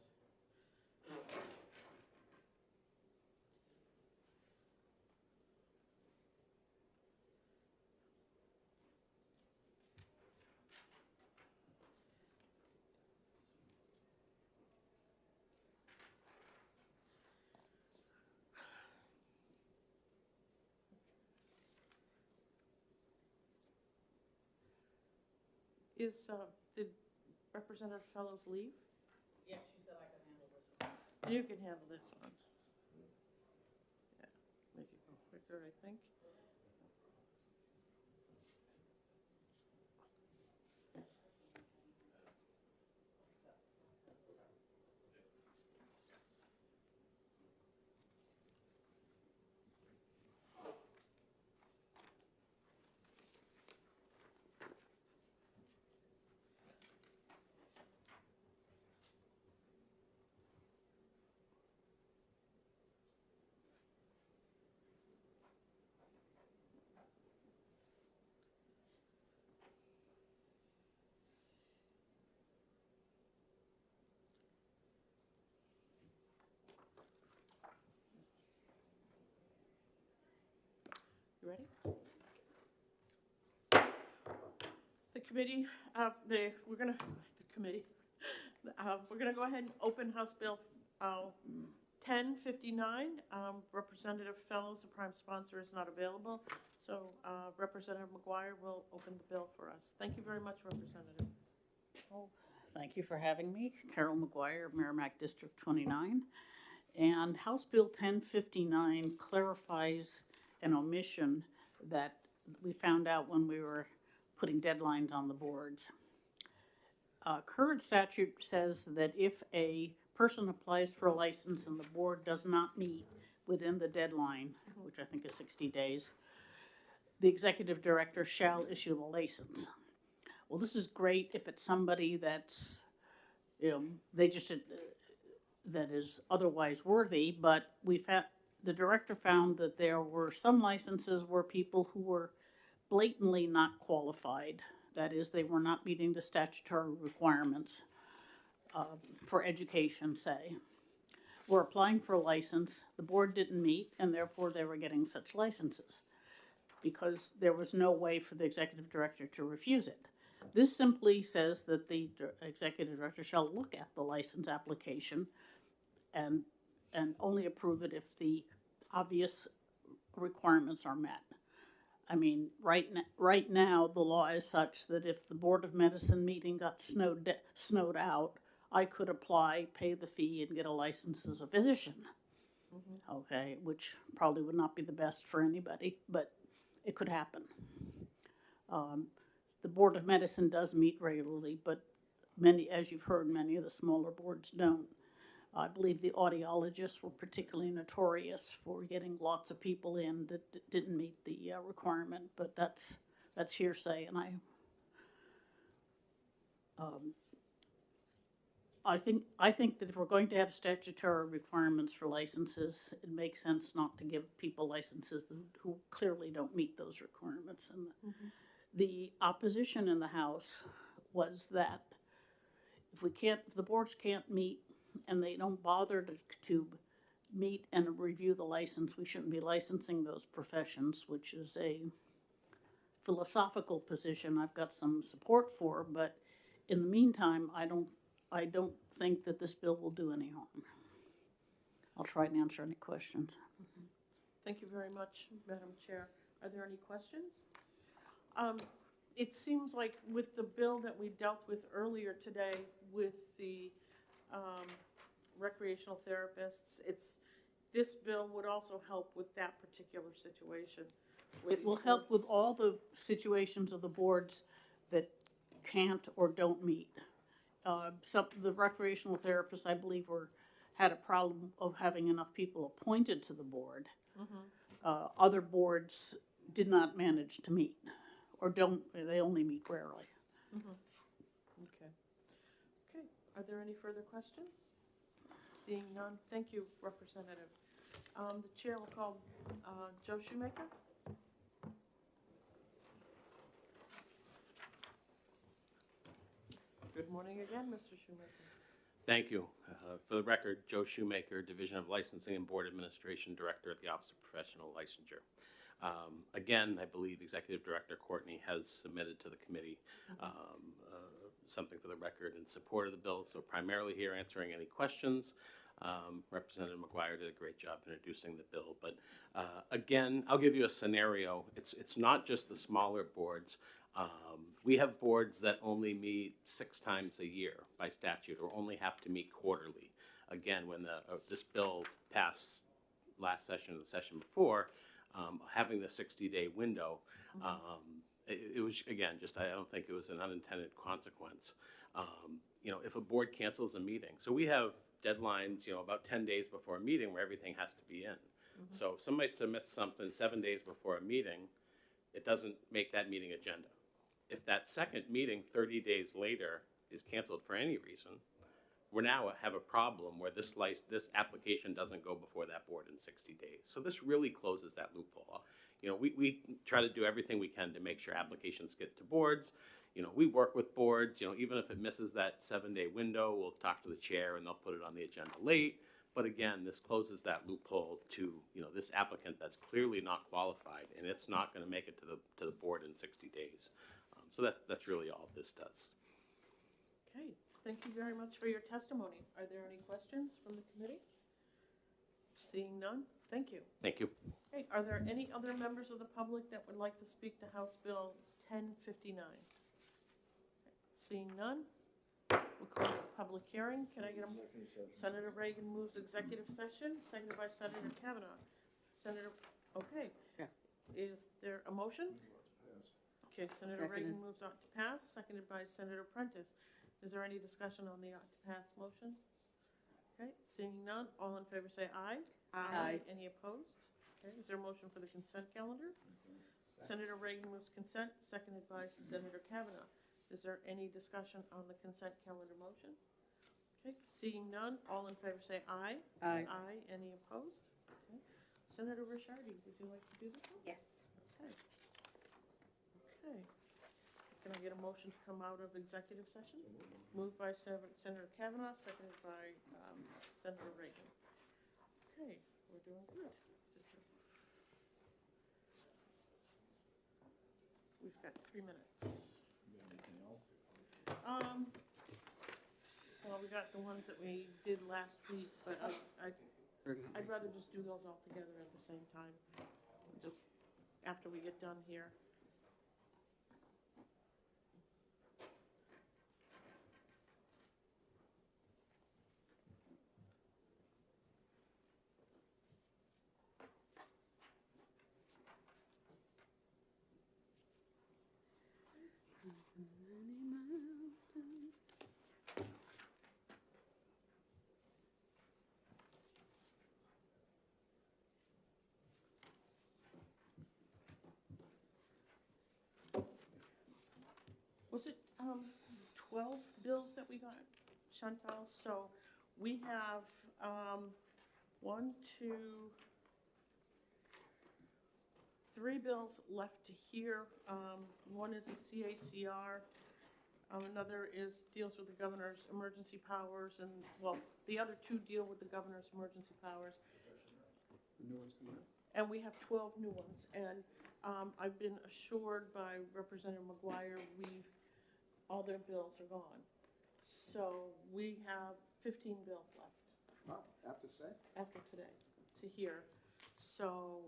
Did Representative Fellows leave? Yes, she said I could handle this one. You can handle this one. Yeah, make it go quicker, I think. You ready? The committee, we're gonna go ahead and open House Bill 1059. Representative Fellows, the prime sponsor, is not available, so Representative McGuire will open the bill for us. Thank you very much, Representative. Thank you for having me. Carol McGuire, Merrimack District 29. And House Bill 1059 clarifies an omission that we found out when we were putting deadlines on the boards. Current statute says that if a person applies for a license and the board does not meet within the deadline, which I think is 60 days, the executive director shall issue the license. Well, this is great if it's somebody that's, they just, that is otherwise worthy, but the director found that there were some licenses where people who were blatantly not qualified, that is, they were not meeting the statutory requirements for education, say, were applying for a license, the board didn't meet, and therefore they were getting such licenses because there was no way for the executive director to refuse it. This simply says that the executive director shall look at the license application and only approve it if the obvious requirements are met. I mean, right now, the law is such that if the Board of Medicine meeting got snowed out, I could apply, pay the fee, and get a license as a physician. Okay, which probably would not be the best for anybody, but it could happen. The Board of Medicine does meet regularly, but many, as you've heard, many of the smaller boards don't. I believe the audiologists were particularly notorious for getting lots of people in that didn't meet the requirement, but that's hearsay, and I think that if we're going to have statutory requirements for licenses, it makes sense not to give people licenses who clearly don't meet those requirements. And the opposition in the House was that if the boards can't meet and they don't bother to meet and review the license, we shouldn't be licensing those professions, which is a philosophical position I've got some support for, but in the meantime, I don't think that this bill will do any harm. I'll try and answer any questions. Thank you very much, Madam Chair. Are there any questions? It seems like with the bill that we dealt with earlier today with the recreational therapists, this bill would also help with that particular situation. It will help with all the situations of the boards that can't or don't meet. Some of the recreational therapists, I believe, had a problem of having enough people appointed to the board. Other boards did not manage to meet, or they only meet rarely. Okay. Are there any further questions? Seeing none, thank you, Representative. The chair will call Joe Shoemaker. Good morning again, Mr. Shoemaker. Thank you. For the record, Joe Shoemaker, Division of Licensing and Board Administration Director at the Office of Professional Licensure. Again, I believe Executive Director Courtney has submitted to the committee something for the record in support of the bill, so primarily here answering any questions. Representative McGuire did a great job introducing the bill, but again, I'll give you a scenario. It's not just the smaller boards. We have boards that only meet 6 times a year by statute, or only have to meet quarterly. Again, when this bill passed last session or the session before, having the 60-day window, it was, again, I don't think it was an unintended consequence. If a board cancels a meeting, so we have deadlines, about 10 days before a meeting where everything has to be in. So if somebody submits something 7 days before a meeting, it doesn't make that meeting agenda. If that second meeting 30 days later is canceled for any reason, we now have a problem where this application doesn't go before that board in 60 days. So this really closes that loophole. We try to do everything we can to make sure applications get to boards. We work with boards, even if it misses that 7-day window, we'll talk to the chair and they'll put it on the agenda late. But again, this closes that loophole to, this applicant that's clearly not qualified, and it's not going to make it to the board in 60 days. So that's really all this does. Okay, thank you very much for your testimony. Are there any questions from the committee? Seeing none, thank you. Thank you. Okay, are there any other members of the public that would like to speak to House Bill 1059? Seeing none, We'll close the public hearing. Can I get a, Senator Reagan moves executive session, seconded by Senator Kavanaugh. Senator, okay. Yeah. Is there a motion? Okay, Senator Reagan Seconded. moves on to pass, seconded by Senator Prentice. Is there any discussion on the ought to pass motion? Okay, seeing none, all in favor say aye. Aye. Any opposed? Okay, is there a motion for the consent calendar? Senator Reagan moves consent, seconded by Senator Kavanaugh. Is there any discussion on the consent calendar motion? Okay, seeing none, all in favor say aye. Aye. Aye, any opposed? Okay. Senator Ricciardi, would you like to do this one? Yes. Okay. Okay. Can I get a motion to come out of executive session? Moved by Senator Kavanaugh, seconded by Senator Reagan. Okay, we're doing good. We've got 3 minutes. Well, we got the ones that we did last week, but I'd rather just do those all together at the same time, just after we get done here. Was it 12 bills that we got, Chantal? So we have 1, 2, 3 bills left to hear. One is a CACR. Another deals with the governor's emergency powers, and well, the other 2 deal with the governor's emergency powers. The new ones coming up? And we have 12 new ones. And I've been assured by Representative McGuire, all their bills are gone. So we have 15 bills left. Wow, after today? After today, to hear. So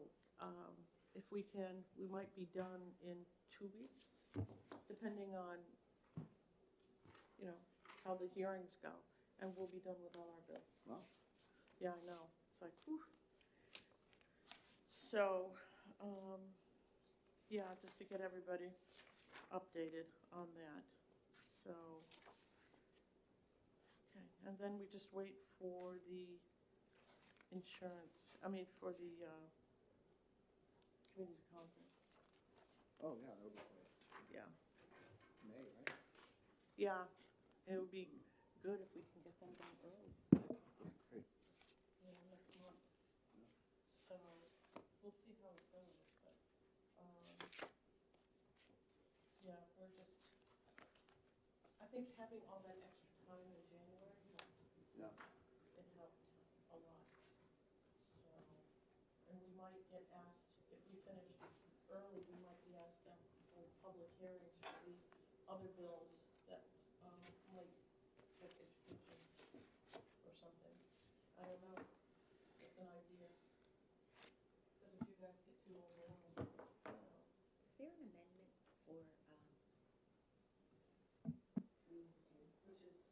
if we might be done in 2 weeks, depending on, how the hearings go. And we'll be done with all our bills. Wow. Yeah, I know. It's like, whew. So, yeah, just to get everybody updated on that. So, okay, and then we just wait for the for the community conference. Oh, yeah, that'll be great. Yeah, May, right? yeah, it would be good if we can get them done early. Great. Next month. So, we'll see how it goes, but, yeah, I think having all that extra time in January, Yeah. it helped a lot. So, and we might get asked, if we finish early, we might be asked for public hearings for the other bills that might affect education or something. I don't know. It's an idea. Because if you guys get too overwhelmed. So. Is there an amendment for, Which is,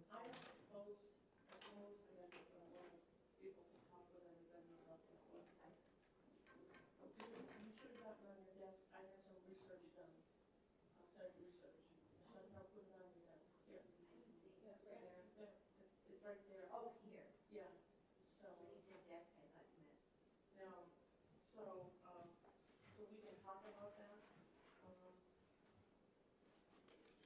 I proposed that I want people to talk with everybody about that website. You should have gotten on your desk, I had some research done, outside research. Chantal put it on your desk. Here. That's right there. Yeah, it's right there. Oh, here. Yeah, so. When you said desk, I thought you meant. No, so we can talk about that.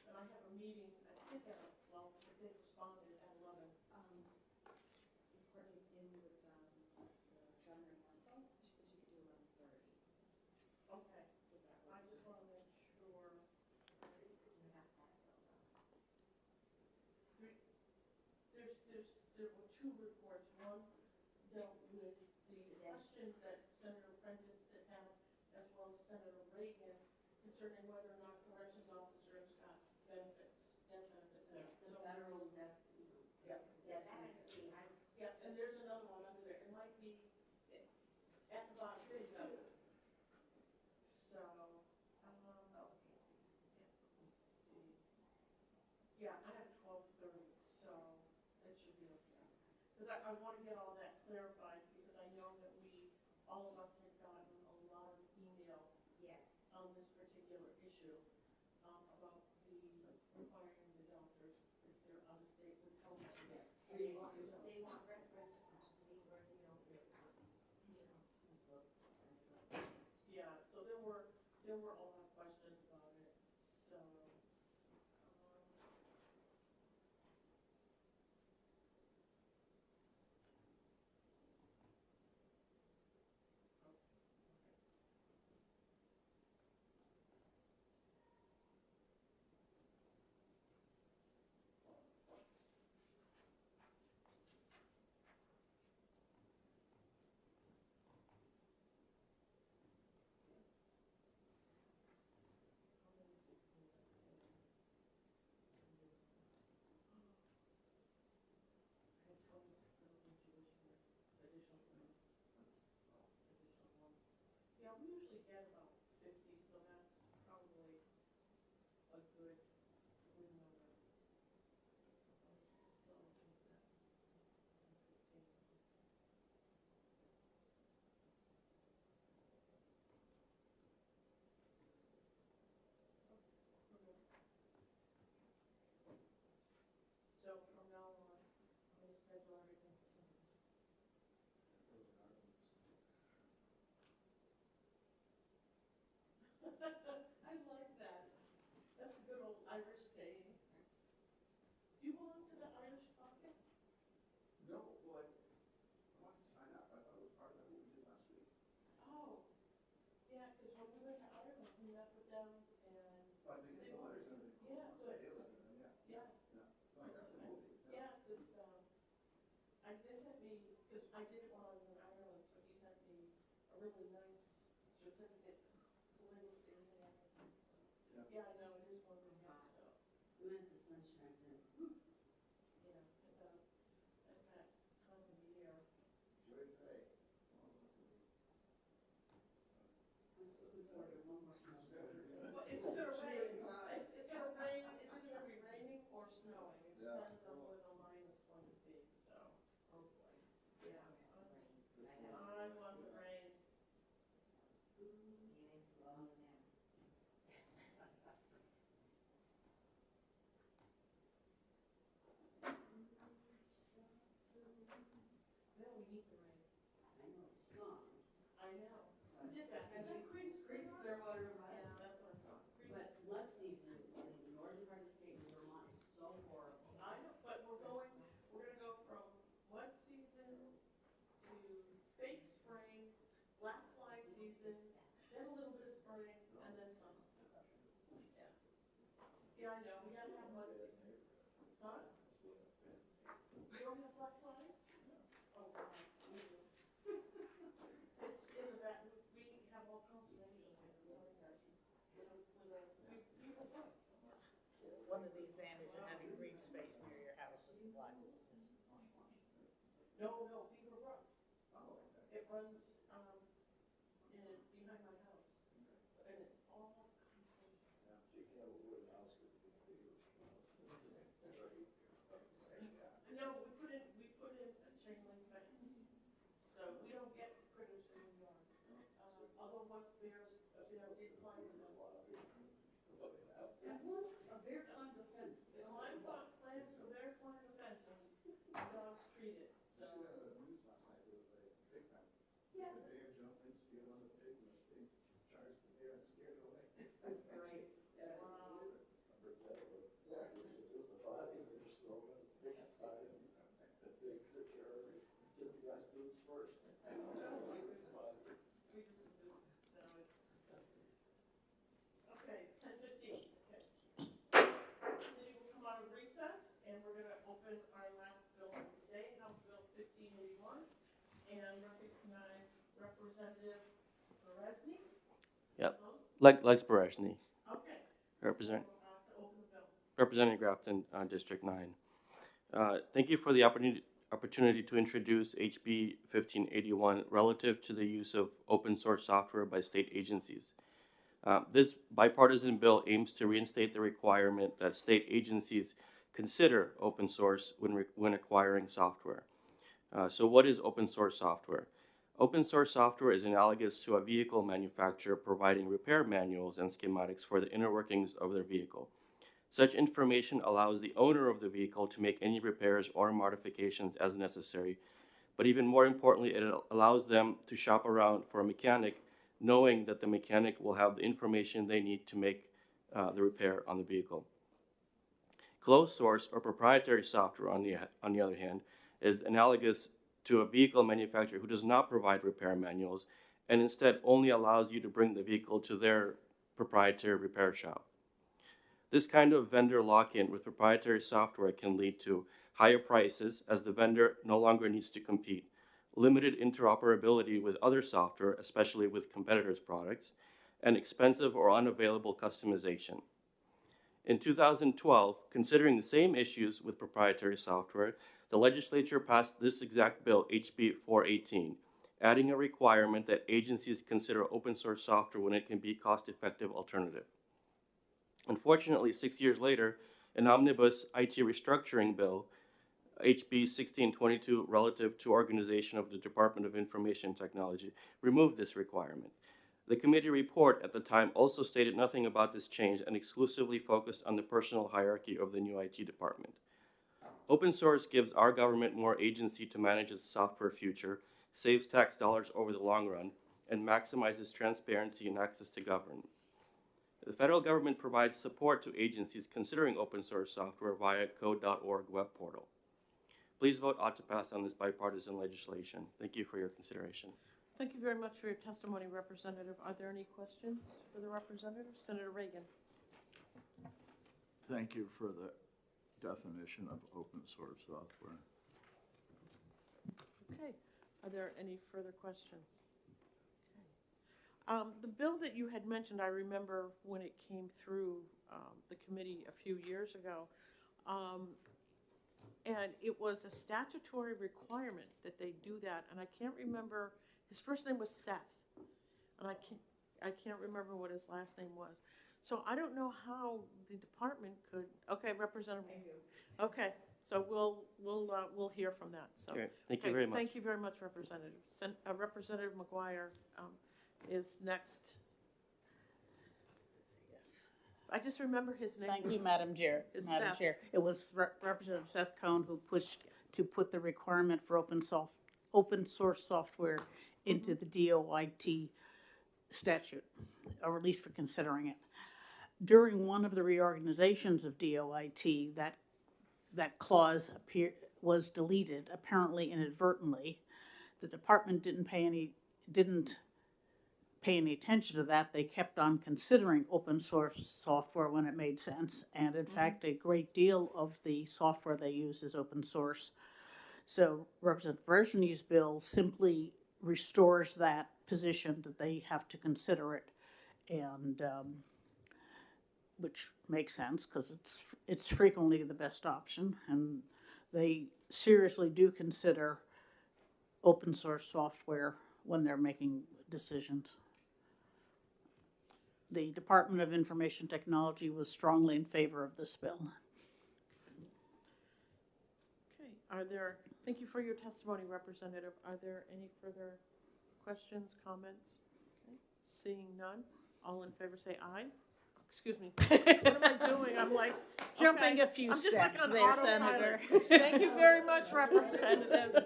And I have a meeting, I think, if they responded at 11. Ms. Courtney's in with the governor in Warsaw. She said she could do 11:30. Okay, I just want to make sure. You have that filled out. There were 2 reports. One dealt with the questions that Senator Prentice had, as well as Senator Reagan, concerning whether or not corrections officers got benefits, death benefits. Yes, the federal death. Yeah. Yeah, that I see. Yeah, and there's another one under there. It might be at the bottom. There you go. So, Yeah, I have 12:30, so that should be okay. Because I want to get all that clarified, because I know that all of us have gotten a lot of email on this particular issue, about requiring the doctors, if they're out of state, would tell them. They want reciprocity where, Yeah, so there were a lot of questions about it, so, I had 26,000 tuition additional ones. Yeah, we usually get about 50, so that's probably a good number. So, is that 15? So from now on, I'm going to schedule everything. I like that. That's a good old Irish saying. Do you belong to the Irish caucus? No, well, I want to sign up. I thought it was part of what we did last week. Oh, yeah, because when we went to Ireland, we met with them and. But they get the letters and everything. Yeah, good. Yeah. Yeah. No, definitely. Yeah, because they sent me, because I did it while I was in Ireland, so he sent me a really nice certificate, the language they had. So, yeah, I know, it is one of them, so, The minute the sun shines in. yeah, it does. That's that time of year. Enjoy today. I'm just looking forward to one more snowstorm. Well, it's gonna rain, it's gonna rain, it's either gonna be raining or snowing, it Yeah. depends on where the line is going to be, so. Oh, boy. Yeah, I want rain. No, we need the rain. I know it's strong, I know. Who did that? Is that Creed's Clearwater? Clearwater, Yeah, that's what I thought. but mud season in the northern part of the state in Vermont is so horrible. I know, but we're gonna go from mud season to fake spring, black fly season, then a little bit of spring, and then summer. Yeah. Yeah, I know, we gotta have mud season. Huh? You don't have black flies? Oh, wow. We do. It's in the back, we have all conservation here, we always have, people work. One of the advantages of having green space near your house is the blackness. No, Beaver Brook. It runs, behind my house, and it's all conservation. No, we put in a chain link fence, so we don't get critters in the yard. Although once bears, it climbed the fence. And once a bear climbed the fence. The bear climbed the fence, and the dogs treat it, so. You see the news last night, there was a big time. Yeah. The bear jumped into the one of the pigs and the pig charged the bear and scared it away. That's great. Wow. Yeah, it was a body, they were just throwing it, the pig's tied, and the pig took care of it, did the guy's boots first. Okay, it's 10:15, okay. Committee will come out of recess, and we're gonna open our last bill of the day, House Bill 1581, and recognize Representative Beresny. Yep. Close? Lex Bereshny, Okay. represent, To open the bill. representing Grafton, District 9. Thank you for the opportunity to introduce HB 1581 relative to the use of open source software by state agencies. This bipartisan bill aims to reinstate the requirement that state agencies consider open source when acquiring software. So what is open source software? Open source software is analogous to a vehicle manufacturer providing repair manuals and schematics for the inner workings of their vehicle. Such information allows the owner of the vehicle to make any repairs or modifications as necessary, but even more importantly, it allows them to shop around for a mechanic, knowing that the mechanic will have the information they need to make the repair on the vehicle. Closed source or proprietary software, on the other hand, is analogous to a vehicle manufacturer who does not provide repair manuals and instead only allows you to bring the vehicle to their proprietary repair shop. This kind of vendor lock-in with proprietary software can lead to higher prices as the vendor no longer needs to compete, limited interoperability with other software, especially with competitors' products, and expensive or unavailable customization. In 2012, considering the same issues with proprietary software, the legislature passed this exact bill, HB 418, adding a requirement that agencies consider open source software when it can be a cost-effective alternative. Unfortunately, 6 years later, an omnibus IT restructuring bill, HB 1622, relative to organization of the Department of Information Technology, removed this requirement. The committee report at the time also stated nothing about this change and exclusively focused on the personal hierarchy of the new IT department. Open source gives our government more agency to manage its software future, saves tax dollars over the long run, and maximizes transparency and access to government. The federal government provides support to agencies considering open source software via code.org web portal. Please vote ought to pass on this bipartisan legislation. Thank you for your consideration. Thank you very much for your testimony, Representative. Are there any questions for the representative? Senator Reagan. Thank you for the definition of open source software. Okay. Are there any further questions? Okay. The bill that you had mentioned, I remember when it came through the committee a few years ago, and it was a statutory requirement that they do that, and I can't remember. His first name was Seth, and I can't remember what his last name was. So I don't know how the department could. Okay, Representative. Okay, so we'll hear from that. So Great. Thank you very much. Thank you very much, Representative. Representative McGuire is next. Yes. I just remember his name. Thank you, Madam Chair. Madam Seth. Chair, it was Representative Seth Cohn who pushed to put the requirement for open source software into the DOIT statute, or at least for considering it. During one of the reorganizations of DOIT, that clause was deleted, apparently inadvertently. The department didn't pay any attention to that. They kept on considering open source software when it made sense, and in fact, a great deal of the software they use is open source. So Representative Brezhny's bill simply restores that position that they have to consider it, and which makes sense because it's frequently the best option, and they seriously do consider open source software when they're making decisions. The Department of Information Technology was strongly in favor of this bill. Okay, thank you for your testimony, Representative. Are there any further questions, comments? Okay. Seeing none, all in favor say aye. Excuse me. What am I doing? I'm like Jumping a few I'm just steps like on there, autopilot. Senator. Thank you very much, Representative.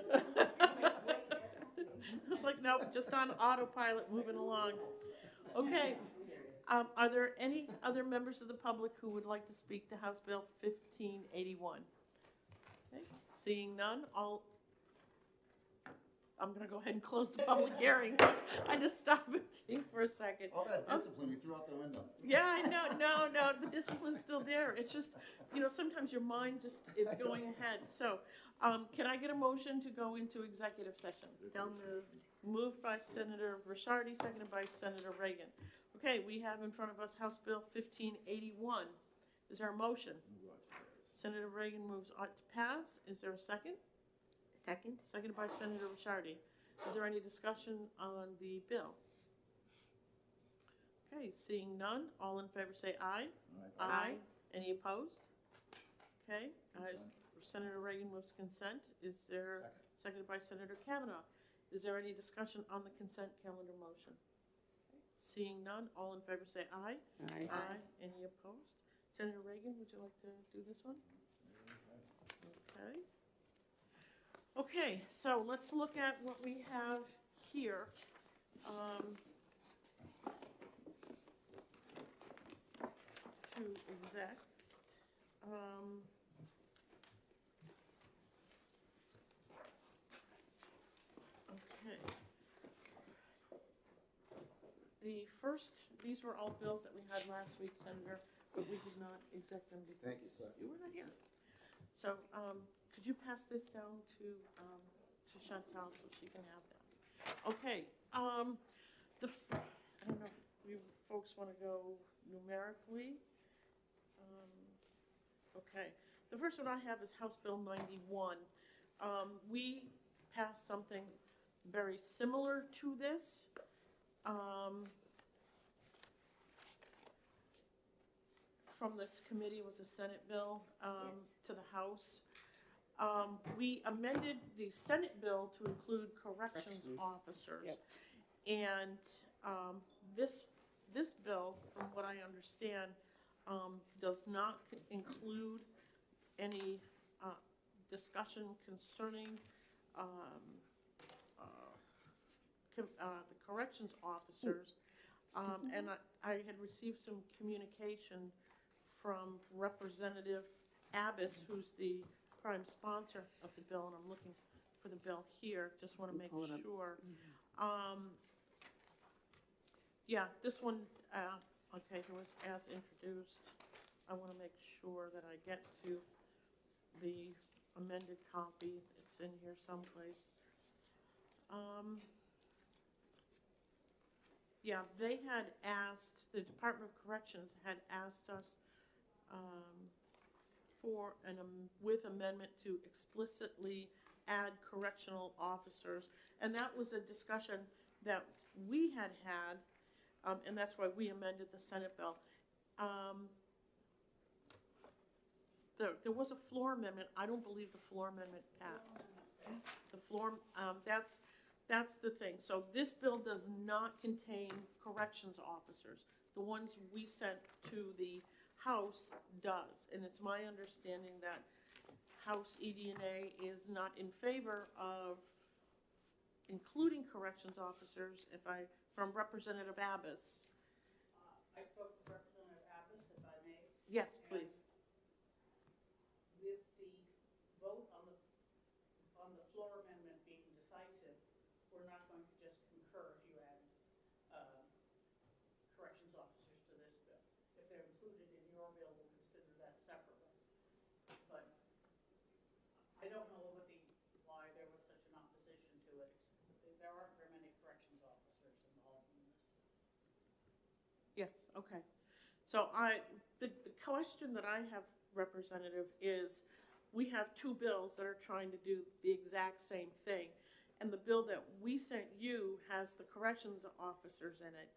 It's like, nope, just on autopilot, moving along. Okay. Are there any other members of the public who would like to speak to House Bill 1581? Okay. Seeing none, I'm going to go ahead and close the public hearing. I just stopped and think for a second. All that discipline you threw out the window. Yeah, I know. No, the discipline's still there. It's just, sometimes your mind just is going ahead. So, can I get a motion to go into executive session? So moved. Moved by Senator Ricciardi, seconded by Senator Reagan. Okay, we have in front of us House Bill 1581. Is there a motion? Senator Reagan moves ought to pass. Is there a second? Second. Seconded by Senator Ricciardi. Is there any discussion on the bill? Okay, seeing none, all in favor say aye. Aye. Any opposed? Okay, Senator Reagan moves consent. Is there, seconded by Senator Kavanaugh. Is there any discussion on the consent calendar motion? Seeing none, all in favor say aye. Aye. Aye. Any opposed? Senator Reagan, would you like to do this one? Okay. Okay, so let's look at what we have here. To exec. Okay. The first, these were all bills that we had last week, Senator, but we did not exec them because you were not here. So, could you pass this down to Chantal so she can have that? Okay, I don't know, you folks want to go numerically? Okay, the first one I have is House Bill 91. We passed something very similar to this. From this committee was a Senate bill to the House. We amended the Senate bill to include corrections officers. Yep. And this bill, from what I understand, does not include any discussion concerning the corrections officers. And I had received some communication from Representative Abbas, who's the prime sponsor of the bill, and I'm looking for the bill here, just want to make sure. Yeah, this one, okay, it was as introduced. I want to make sure that I get to the amended copy. It's in here someplace. Yeah, they had asked, the Department of Corrections had asked us for with amendment to explicitly add correctional officers, and that was a discussion that we had, and that's why we amended the Senate bill. There was a floor amendment. I don't believe the floor amendment passed. The floor, that's the thing. So this bill does not contain corrections officers. The ones we sent to the House does, and it's my understanding that House ED&A is not in favor of including corrections officers. From Representative Abbas. I spoke with Representative Abbas, if I may. Yes, please. With the vote on the floor amendment being decisive, we're not going to just concur if you add corrections officers to this bill. If they're included in your bill, we'll consider that separately. But I don't know why there was such an opposition to it. There aren't very many corrections officers involved in this. Yes, okay. So the question that I have, Representative, is we have two bills that are trying to do the exact same thing. And the bill that we sent you has the corrections officers in it.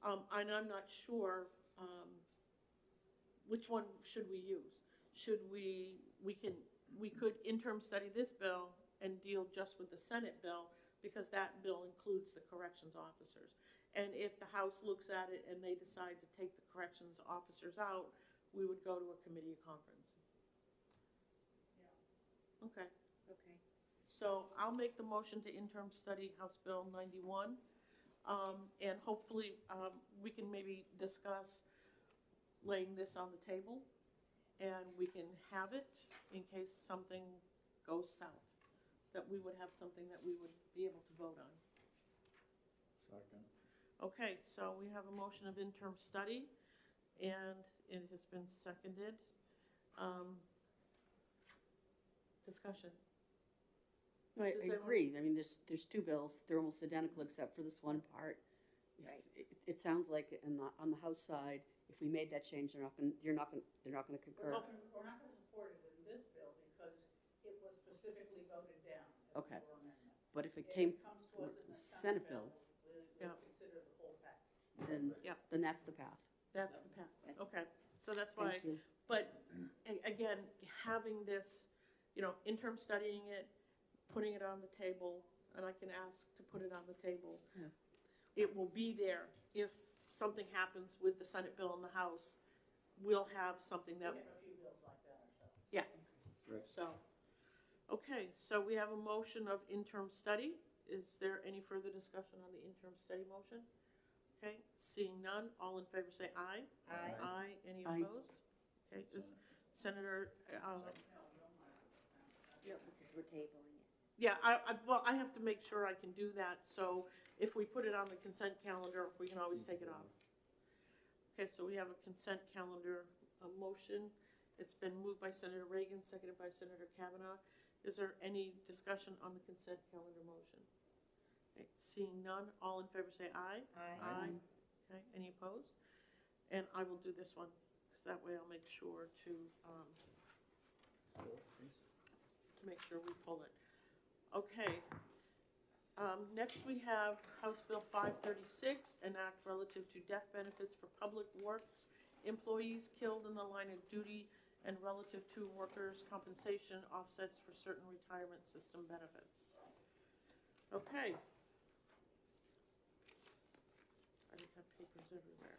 And I'm not sure which one should we use. Should we could interim study this bill and deal just with the Senate bill, because that bill includes the corrections officers. And if the House looks at it and they decide to take the corrections officers out, we would go to a committee of conference. Yeah. Okay. Okay. So I'll make the motion to interim study House Bill 91. And hopefully we can maybe discuss laying this on the table, and we can have it in case something goes south, that we would have something that we would be able to vote on. Second. Okay, so we have a motion of interim study, and it has been seconded. Discussion. I Does everyone- agree. I mean, there's two bills. They're almost identical except for this one part. Right. It sounds like on the House side, if we made that change, they're not going to concur. We're not going to support it in this bill because it was specifically voted down as Okay. a floor amendment. But if it If came it comes to us in the Senate bill, we'll Yeah. consider the whole package. then that's the path. That's the path. Okay. So that's why, Thank you. but again, having this, interim studying it, putting it on the table, and I can ask to put it on the table. Yeah. It will be there. If something happens with the Senate bill in the House, we'll have something that. We have a few bills like that ourselves. Yeah. Right. So, okay, so we have a motion of interim study. Is there any further discussion on the interim study motion? Okay, seeing none, all in favor say aye. Aye. Aye, any Aye. opposed? Okay, Senator, Yep, because we're tabling it. yeah, well, I have to make sure I can do that, so if we put it on the consent calendar, we can always take it off. Okay, so we have a consent calendar, motion. It's been moved by Senator Reagan, seconded by Senator Kavanaugh. Is there any discussion on the consent calendar motion? Okay, seeing none, all in favor say aye. Aye. Okay, any opposed? And I will do this one, because that way I'll make sure to make sure we pull it. Okay. Next we have House Bill 536, an act relative to death benefits for public works employees killed in the line of duty and relative to workers' compensation offsets for certain retirement system benefits. Okay. I just have papers everywhere.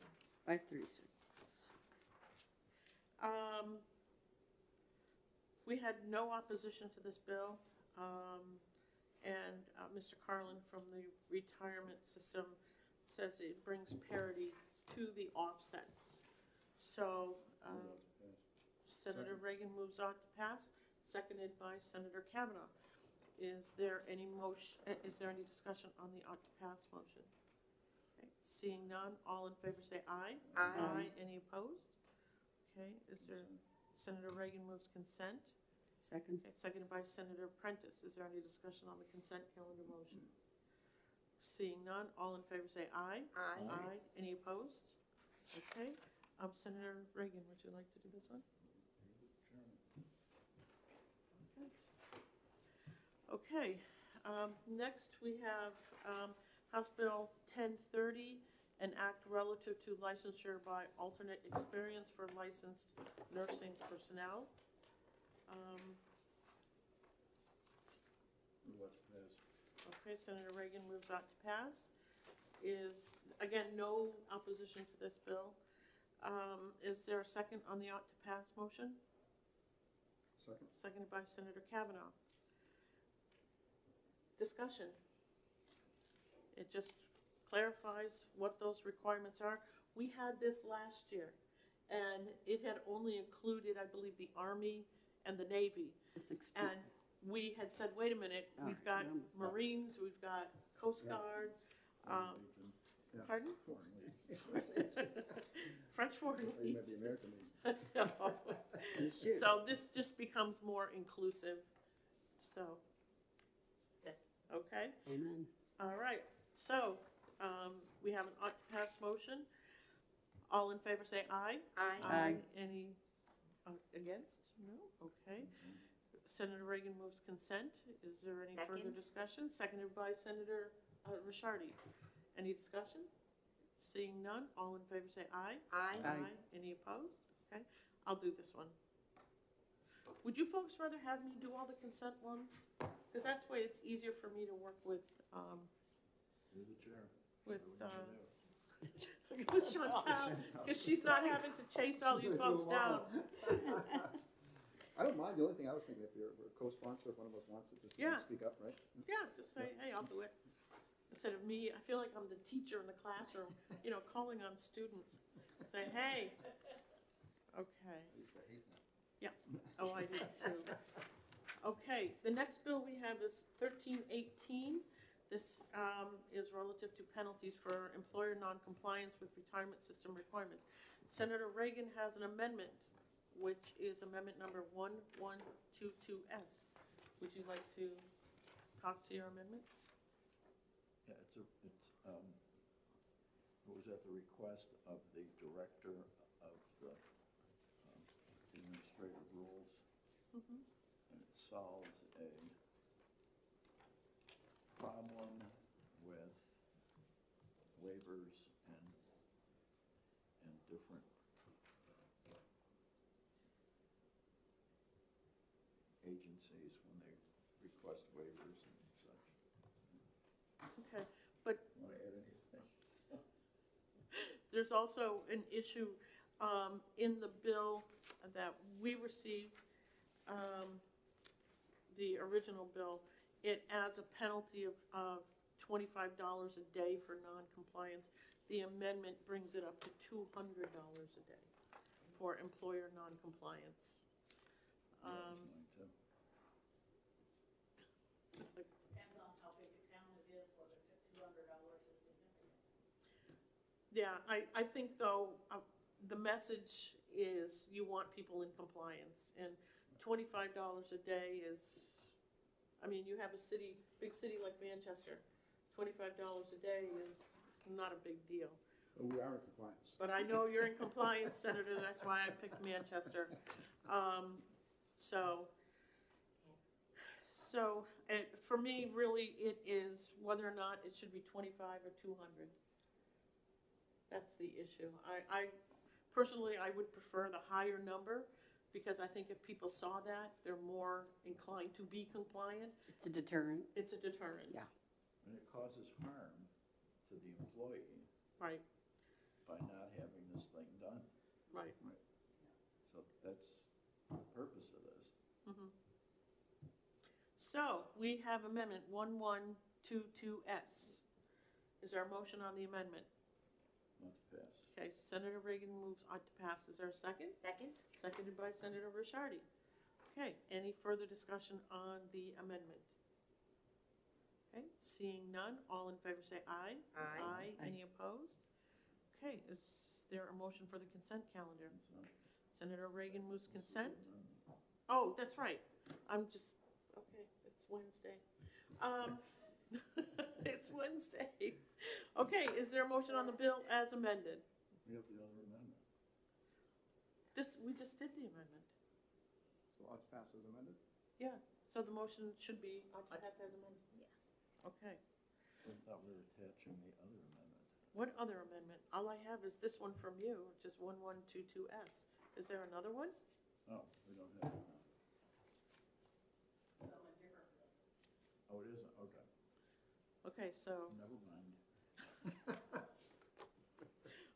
536. We had no opposition to this bill, and Mr. Carlin from the retirement system says it brings parity to the offsets. So Senator Reagan moves on to pass, seconded by Senator Kavanaugh. Is there any motion? Is there any discussion on the ought to pass motion? Okay. Seeing none, all in favor say aye. Aye. Any opposed? Okay. Is there? Senator Reagan moves consent. Second. Okay, seconded by Senator Prentice. Is there any discussion on the consent calendar motion? Seeing none, all in favor say aye. Aye. Any opposed? Okay. Senator Reagan, would you like to do this one? Okay. Next we have House Bill 1030, an act relative to licensure by alternate experience for licensed nursing personnel. Okay, Senator Reagan moves on to pass. Is, again, no opposition to this bill. Is there a second on the ought to pass motion? Second. Seconded by Senator Kavanaugh. Discussion. It just clarifies what those requirements are. We had this last year, and it had only included, I believe, the Army and the Navy. And we had said, wait a minute, we've got Marines, we've got Coast Guard, pardon? French Foreign Legion. Maybe American Legion. No. So this just becomes more inclusive, so. Okay, Amen. all right, so, we have an ought to pass motion. All in favor say aye. Aye. Any against? No, okay. Senator Reagan moves consent. Is there any further discussion? Seconded by Senator Rishardi. Any discussion? Seeing none, all in favor say aye. Aye. Any opposed? Okay, I'll do this one. Would you folks rather have me do all the consent ones? Because that's way it's easier for me to work with, You're the chair. with Chantal, because she's not having to chase all you folks down. I don't mind. The only thing I was thinking, if you're a co-sponsor, if one of us wants it, just Yeah. speak up, right? Yeah, just say, hey, I'll do it. Instead of me, I feel like I'm the teacher in the classroom, calling on students. Say, hey. Okay. I used to hate that. Yeah, oh, I did too. Okay, the next bill we have is 1318. This is relative to penalties for employer non-compliance with retirement system requirements. Senator Reagan has an amendment, which is amendment number 1122S. Would you like to talk to your amendment? Yeah, it was at the request of the director of the administrative rules, and it solves a problem with waivers and different agencies when they request waivers and such. Okay, but Want to add anything? there's also an issue in the bill that we received, the original bill. It adds a penalty of $25 a day for non-compliance. The amendment brings it up to $200 a day for employer non-compliance. Yeah, that's mine too. It's like, Depends on how big a town it is, whether $200 is significant. yeah, I think though, the message is you want people in compliance, and $25 a day is, I mean, you have a city, big city like Manchester, $25 a day is not a big deal. Well, we are in compliance. But I know you're in compliance, Senator, that's why I picked Manchester. So for me, really, it is whether or not it should be 25 or 200. That's the issue. I personally, I would prefer the higher number, because I think if people saw that, they're more inclined to be compliant. It's a deterrent. It's a deterrent. Yeah. And it causes harm to the employee Right, by not having this thing done. right. So that's the purpose of this. Mhm. So, we have amendment 1122S. Is there a motion on the amendment? Not to pass. Okay, Senator Reagan moves on to pass. Is there a second? Second? Seconded by Senator Ricciardi. Okay, any further discussion on the amendment? Okay, seeing none, all in favor say aye. Aye. Aye. Any opposed? Okay, is there a motion for the consent calendar? It's not- Senator Reagan moves it's consent. not- Oh, that's right. I'm just, okay, it's Wednesday. It's Wednesday. Okay, is there a motion on the bill as amended? We have the other amendment. We just did the amendment. So ought to pass as amended? Yeah, so the motion should be on to pass as amended? Yeah. Okay. So I thought we were attaching the other amendment. What other amendment? All I have is this one from you, which is 1122S. Is there another one? Oh, we don't have it now. Oh, it isn't, okay. Okay, so Never mind.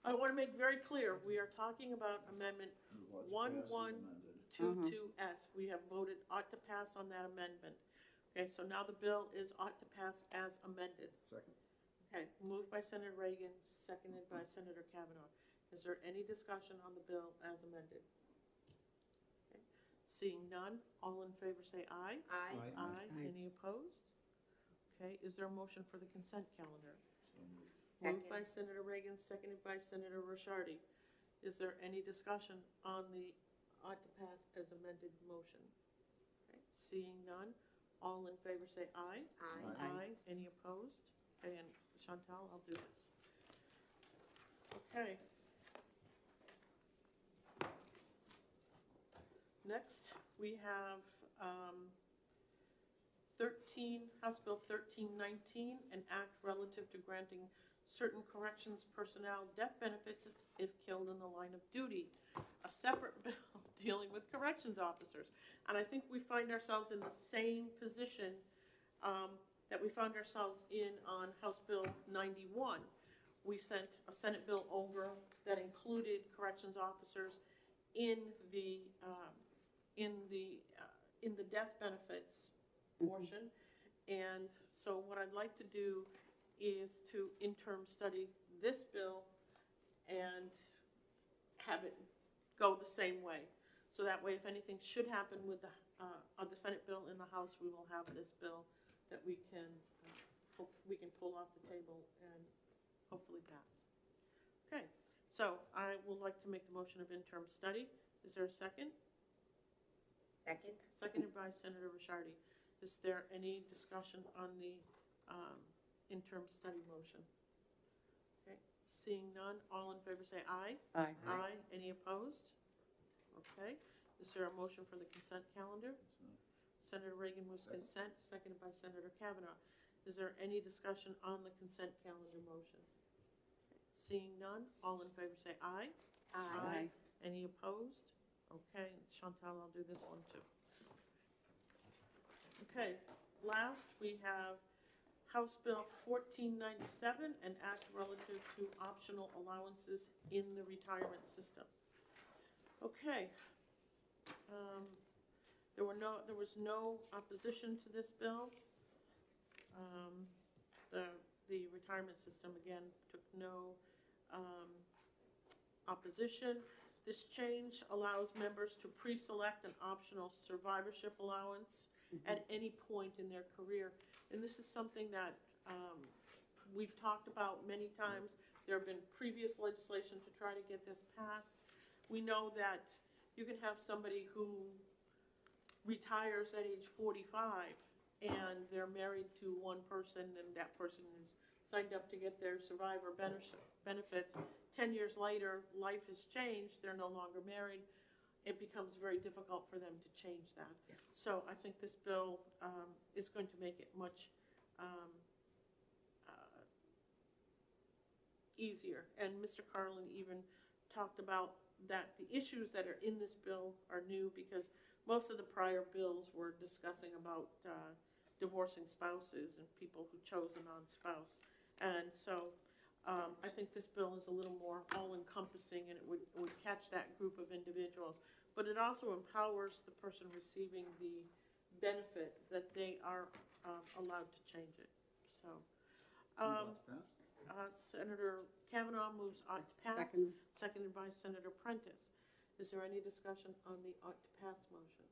I want to make very clear, we are talking about amendment We want to pass as amended. 1122S. We have voted ought to pass on that amendment. Okay, so now the bill is ought to pass as amended. Second. Okay, moved by Senator Reagan, seconded by Senator Kavanaugh. Is there any discussion on the bill as amended? Okay, seeing none, all in favor say aye. Aye. Aye. Aye. Any opposed? Okay, is there a motion for the consent calendar? So moved. Moved by Second. Senator Reagan, seconded by Senator Ricciardi. Is there any discussion on the ought to pass as amended motion? Okay, seeing none, all in favor say aye. Aye. Aye. Any opposed? Okay, and Chantal, I'll do this. Okay. Next, we have House Bill 1319, an act relative to granting certain corrections personnel death benefits if killed in the line of duty. A separate bill dealing with corrections officers. And I think we find ourselves in the same position that we found ourselves in on House Bill 91. We sent a Senate bill over that included corrections officers in the death benefits portion. And so what I'd like to do is to interim study this bill and have it go the same way. So that way, if anything should happen with the Senate bill in the House, we will have this bill that we can pull off the table and hopefully pass. Okay, so I would like to make the motion of interim study. Is there a second? Second? Seconded by Senator Ricciardi. Is there any discussion on the interim study motion? Okay, seeing none, all in favor say aye. Aye. Aye. Any opposed? Okay, is there a motion for the consent calendar? Senator Reagan moves Second. consent, seconded by Senator Kavanaugh. Is there any discussion on the consent calendar motion? Okay, seeing none, all in favor say aye. Aye. Any opposed? Okay, Chantal, I'll do this one too. Okay, last we have House Bill 1497, an act relative to optional allowances in the retirement system. Okay. There was no opposition to this bill. The retirement system, again, took no opposition. This change allows members to pre-select an optional survivorship allowance at any point in their career. And this is something that we've talked about many times. There have been previous legislation to try to get this passed. We know that you can have somebody who retires at age 45 and they're married to one person and that person is signed up to get their survivor benefits. 10 years later, life has changed, they're no longer married. It becomes very difficult for them to change that. Yeah. So I think this bill is going to make it much easier. And Mr. Carlin even talked about that the issues that are in this bill are new because most of the prior bills were discussing about divorcing spouses and people who chose a non-spouse. And so I think this bill is a little more all-encompassing and it would catch that group of individuals. But it also empowers the person receiving the benefit that they are allowed to change it. So, Senator Kavanaugh moves ought to pass, seconded by Senator Prentice. Is there any discussion on the ought to pass motion?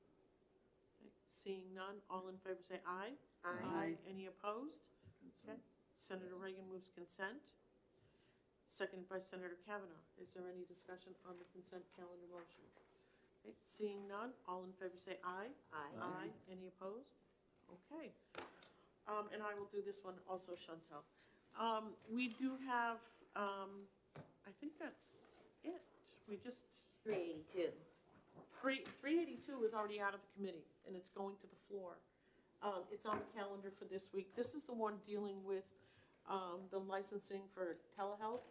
Okay. Seeing none, all in favor say aye. Aye. Any opposed? Okay. Senator Reagan moves consent, seconded by Senator Kavanaugh. Is there any discussion on the consent calendar motion? Okay. Seeing none, all in favor say aye. Aye. Any opposed? Okay. And I will do this one also, Chantel. We do have, I think that's it. We just 382. 382 is already out of the committee and it's going to the floor. It's on the calendar for this week. This is the one dealing with the licensing for telehealth.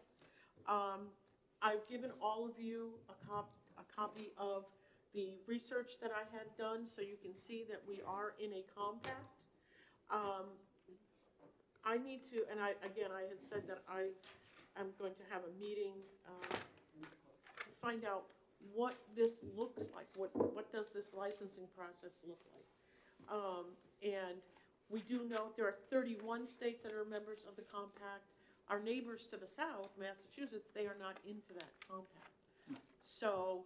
I've given all of you a copy of the research that I had done so you can see that we are in a compact. I need to, and I had said that I am going to have a meeting to find out what this looks like. What does this licensing process look like? And we do know there are 31 states that are members of the compact. Our neighbors to the south, Massachusetts, they are not into that compact. So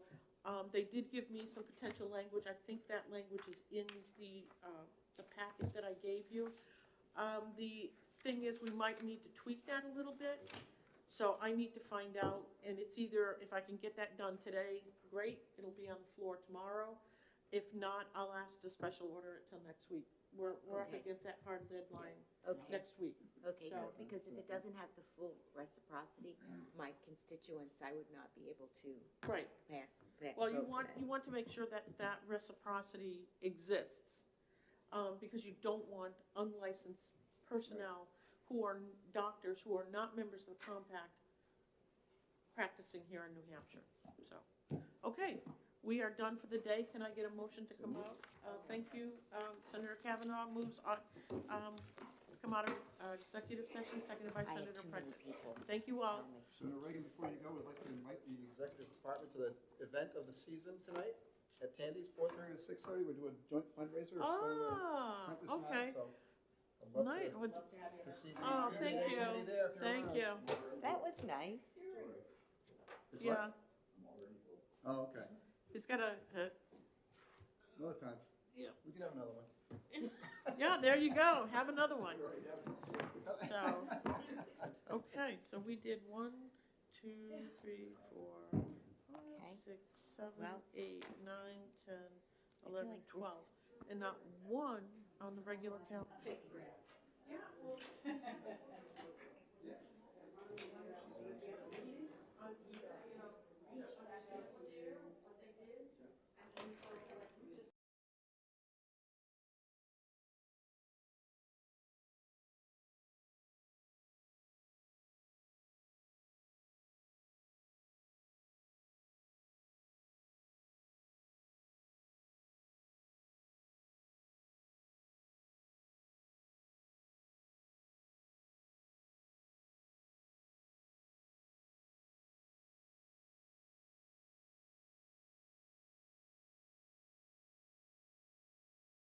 they did give me some potential language. I think that language is in the packet that I gave you. The thing is, we might need to tweak that a little bit. So I need to find out, and it's either, if I can get that done today, great, it'll be on the floor tomorrow. If not, I'll ask to special order it till next week. We're up against that hard deadline next week. Okay, So, because if it doesn't have the full reciprocity, my constituents, I would not be able to right. pass that. Well, you want to make sure that that reciprocity exists, because you don't want unlicensed personnel who are doctors who are not members of the compact practicing here in New Hampshire. So, okay, we are done for the day. Can I get a motion to come out? Thank you. Senator Kavanaugh moves on, come out of executive session, seconded by Senator Prentice. Thank you all. Senator Reagan, before you go, we'd like to invite the executive department to the event of the season tonight at Tandy's, 4:30 to 6:30. We're doing a joint fundraiser for the Prentice okay. Night, so I'd love Night. to see the Thank you. community there if you're Thank around. you. That was nice. It's Yeah. what? Oh, okay. He's got Another time. Yeah. We can have another one. Yeah, there you go. Have another one. So, okay, so we did 1, 2, 3, 4, 5, 6, 7, 8, 9, 10, 11, 12, and not one on the regular calendar. Yeah.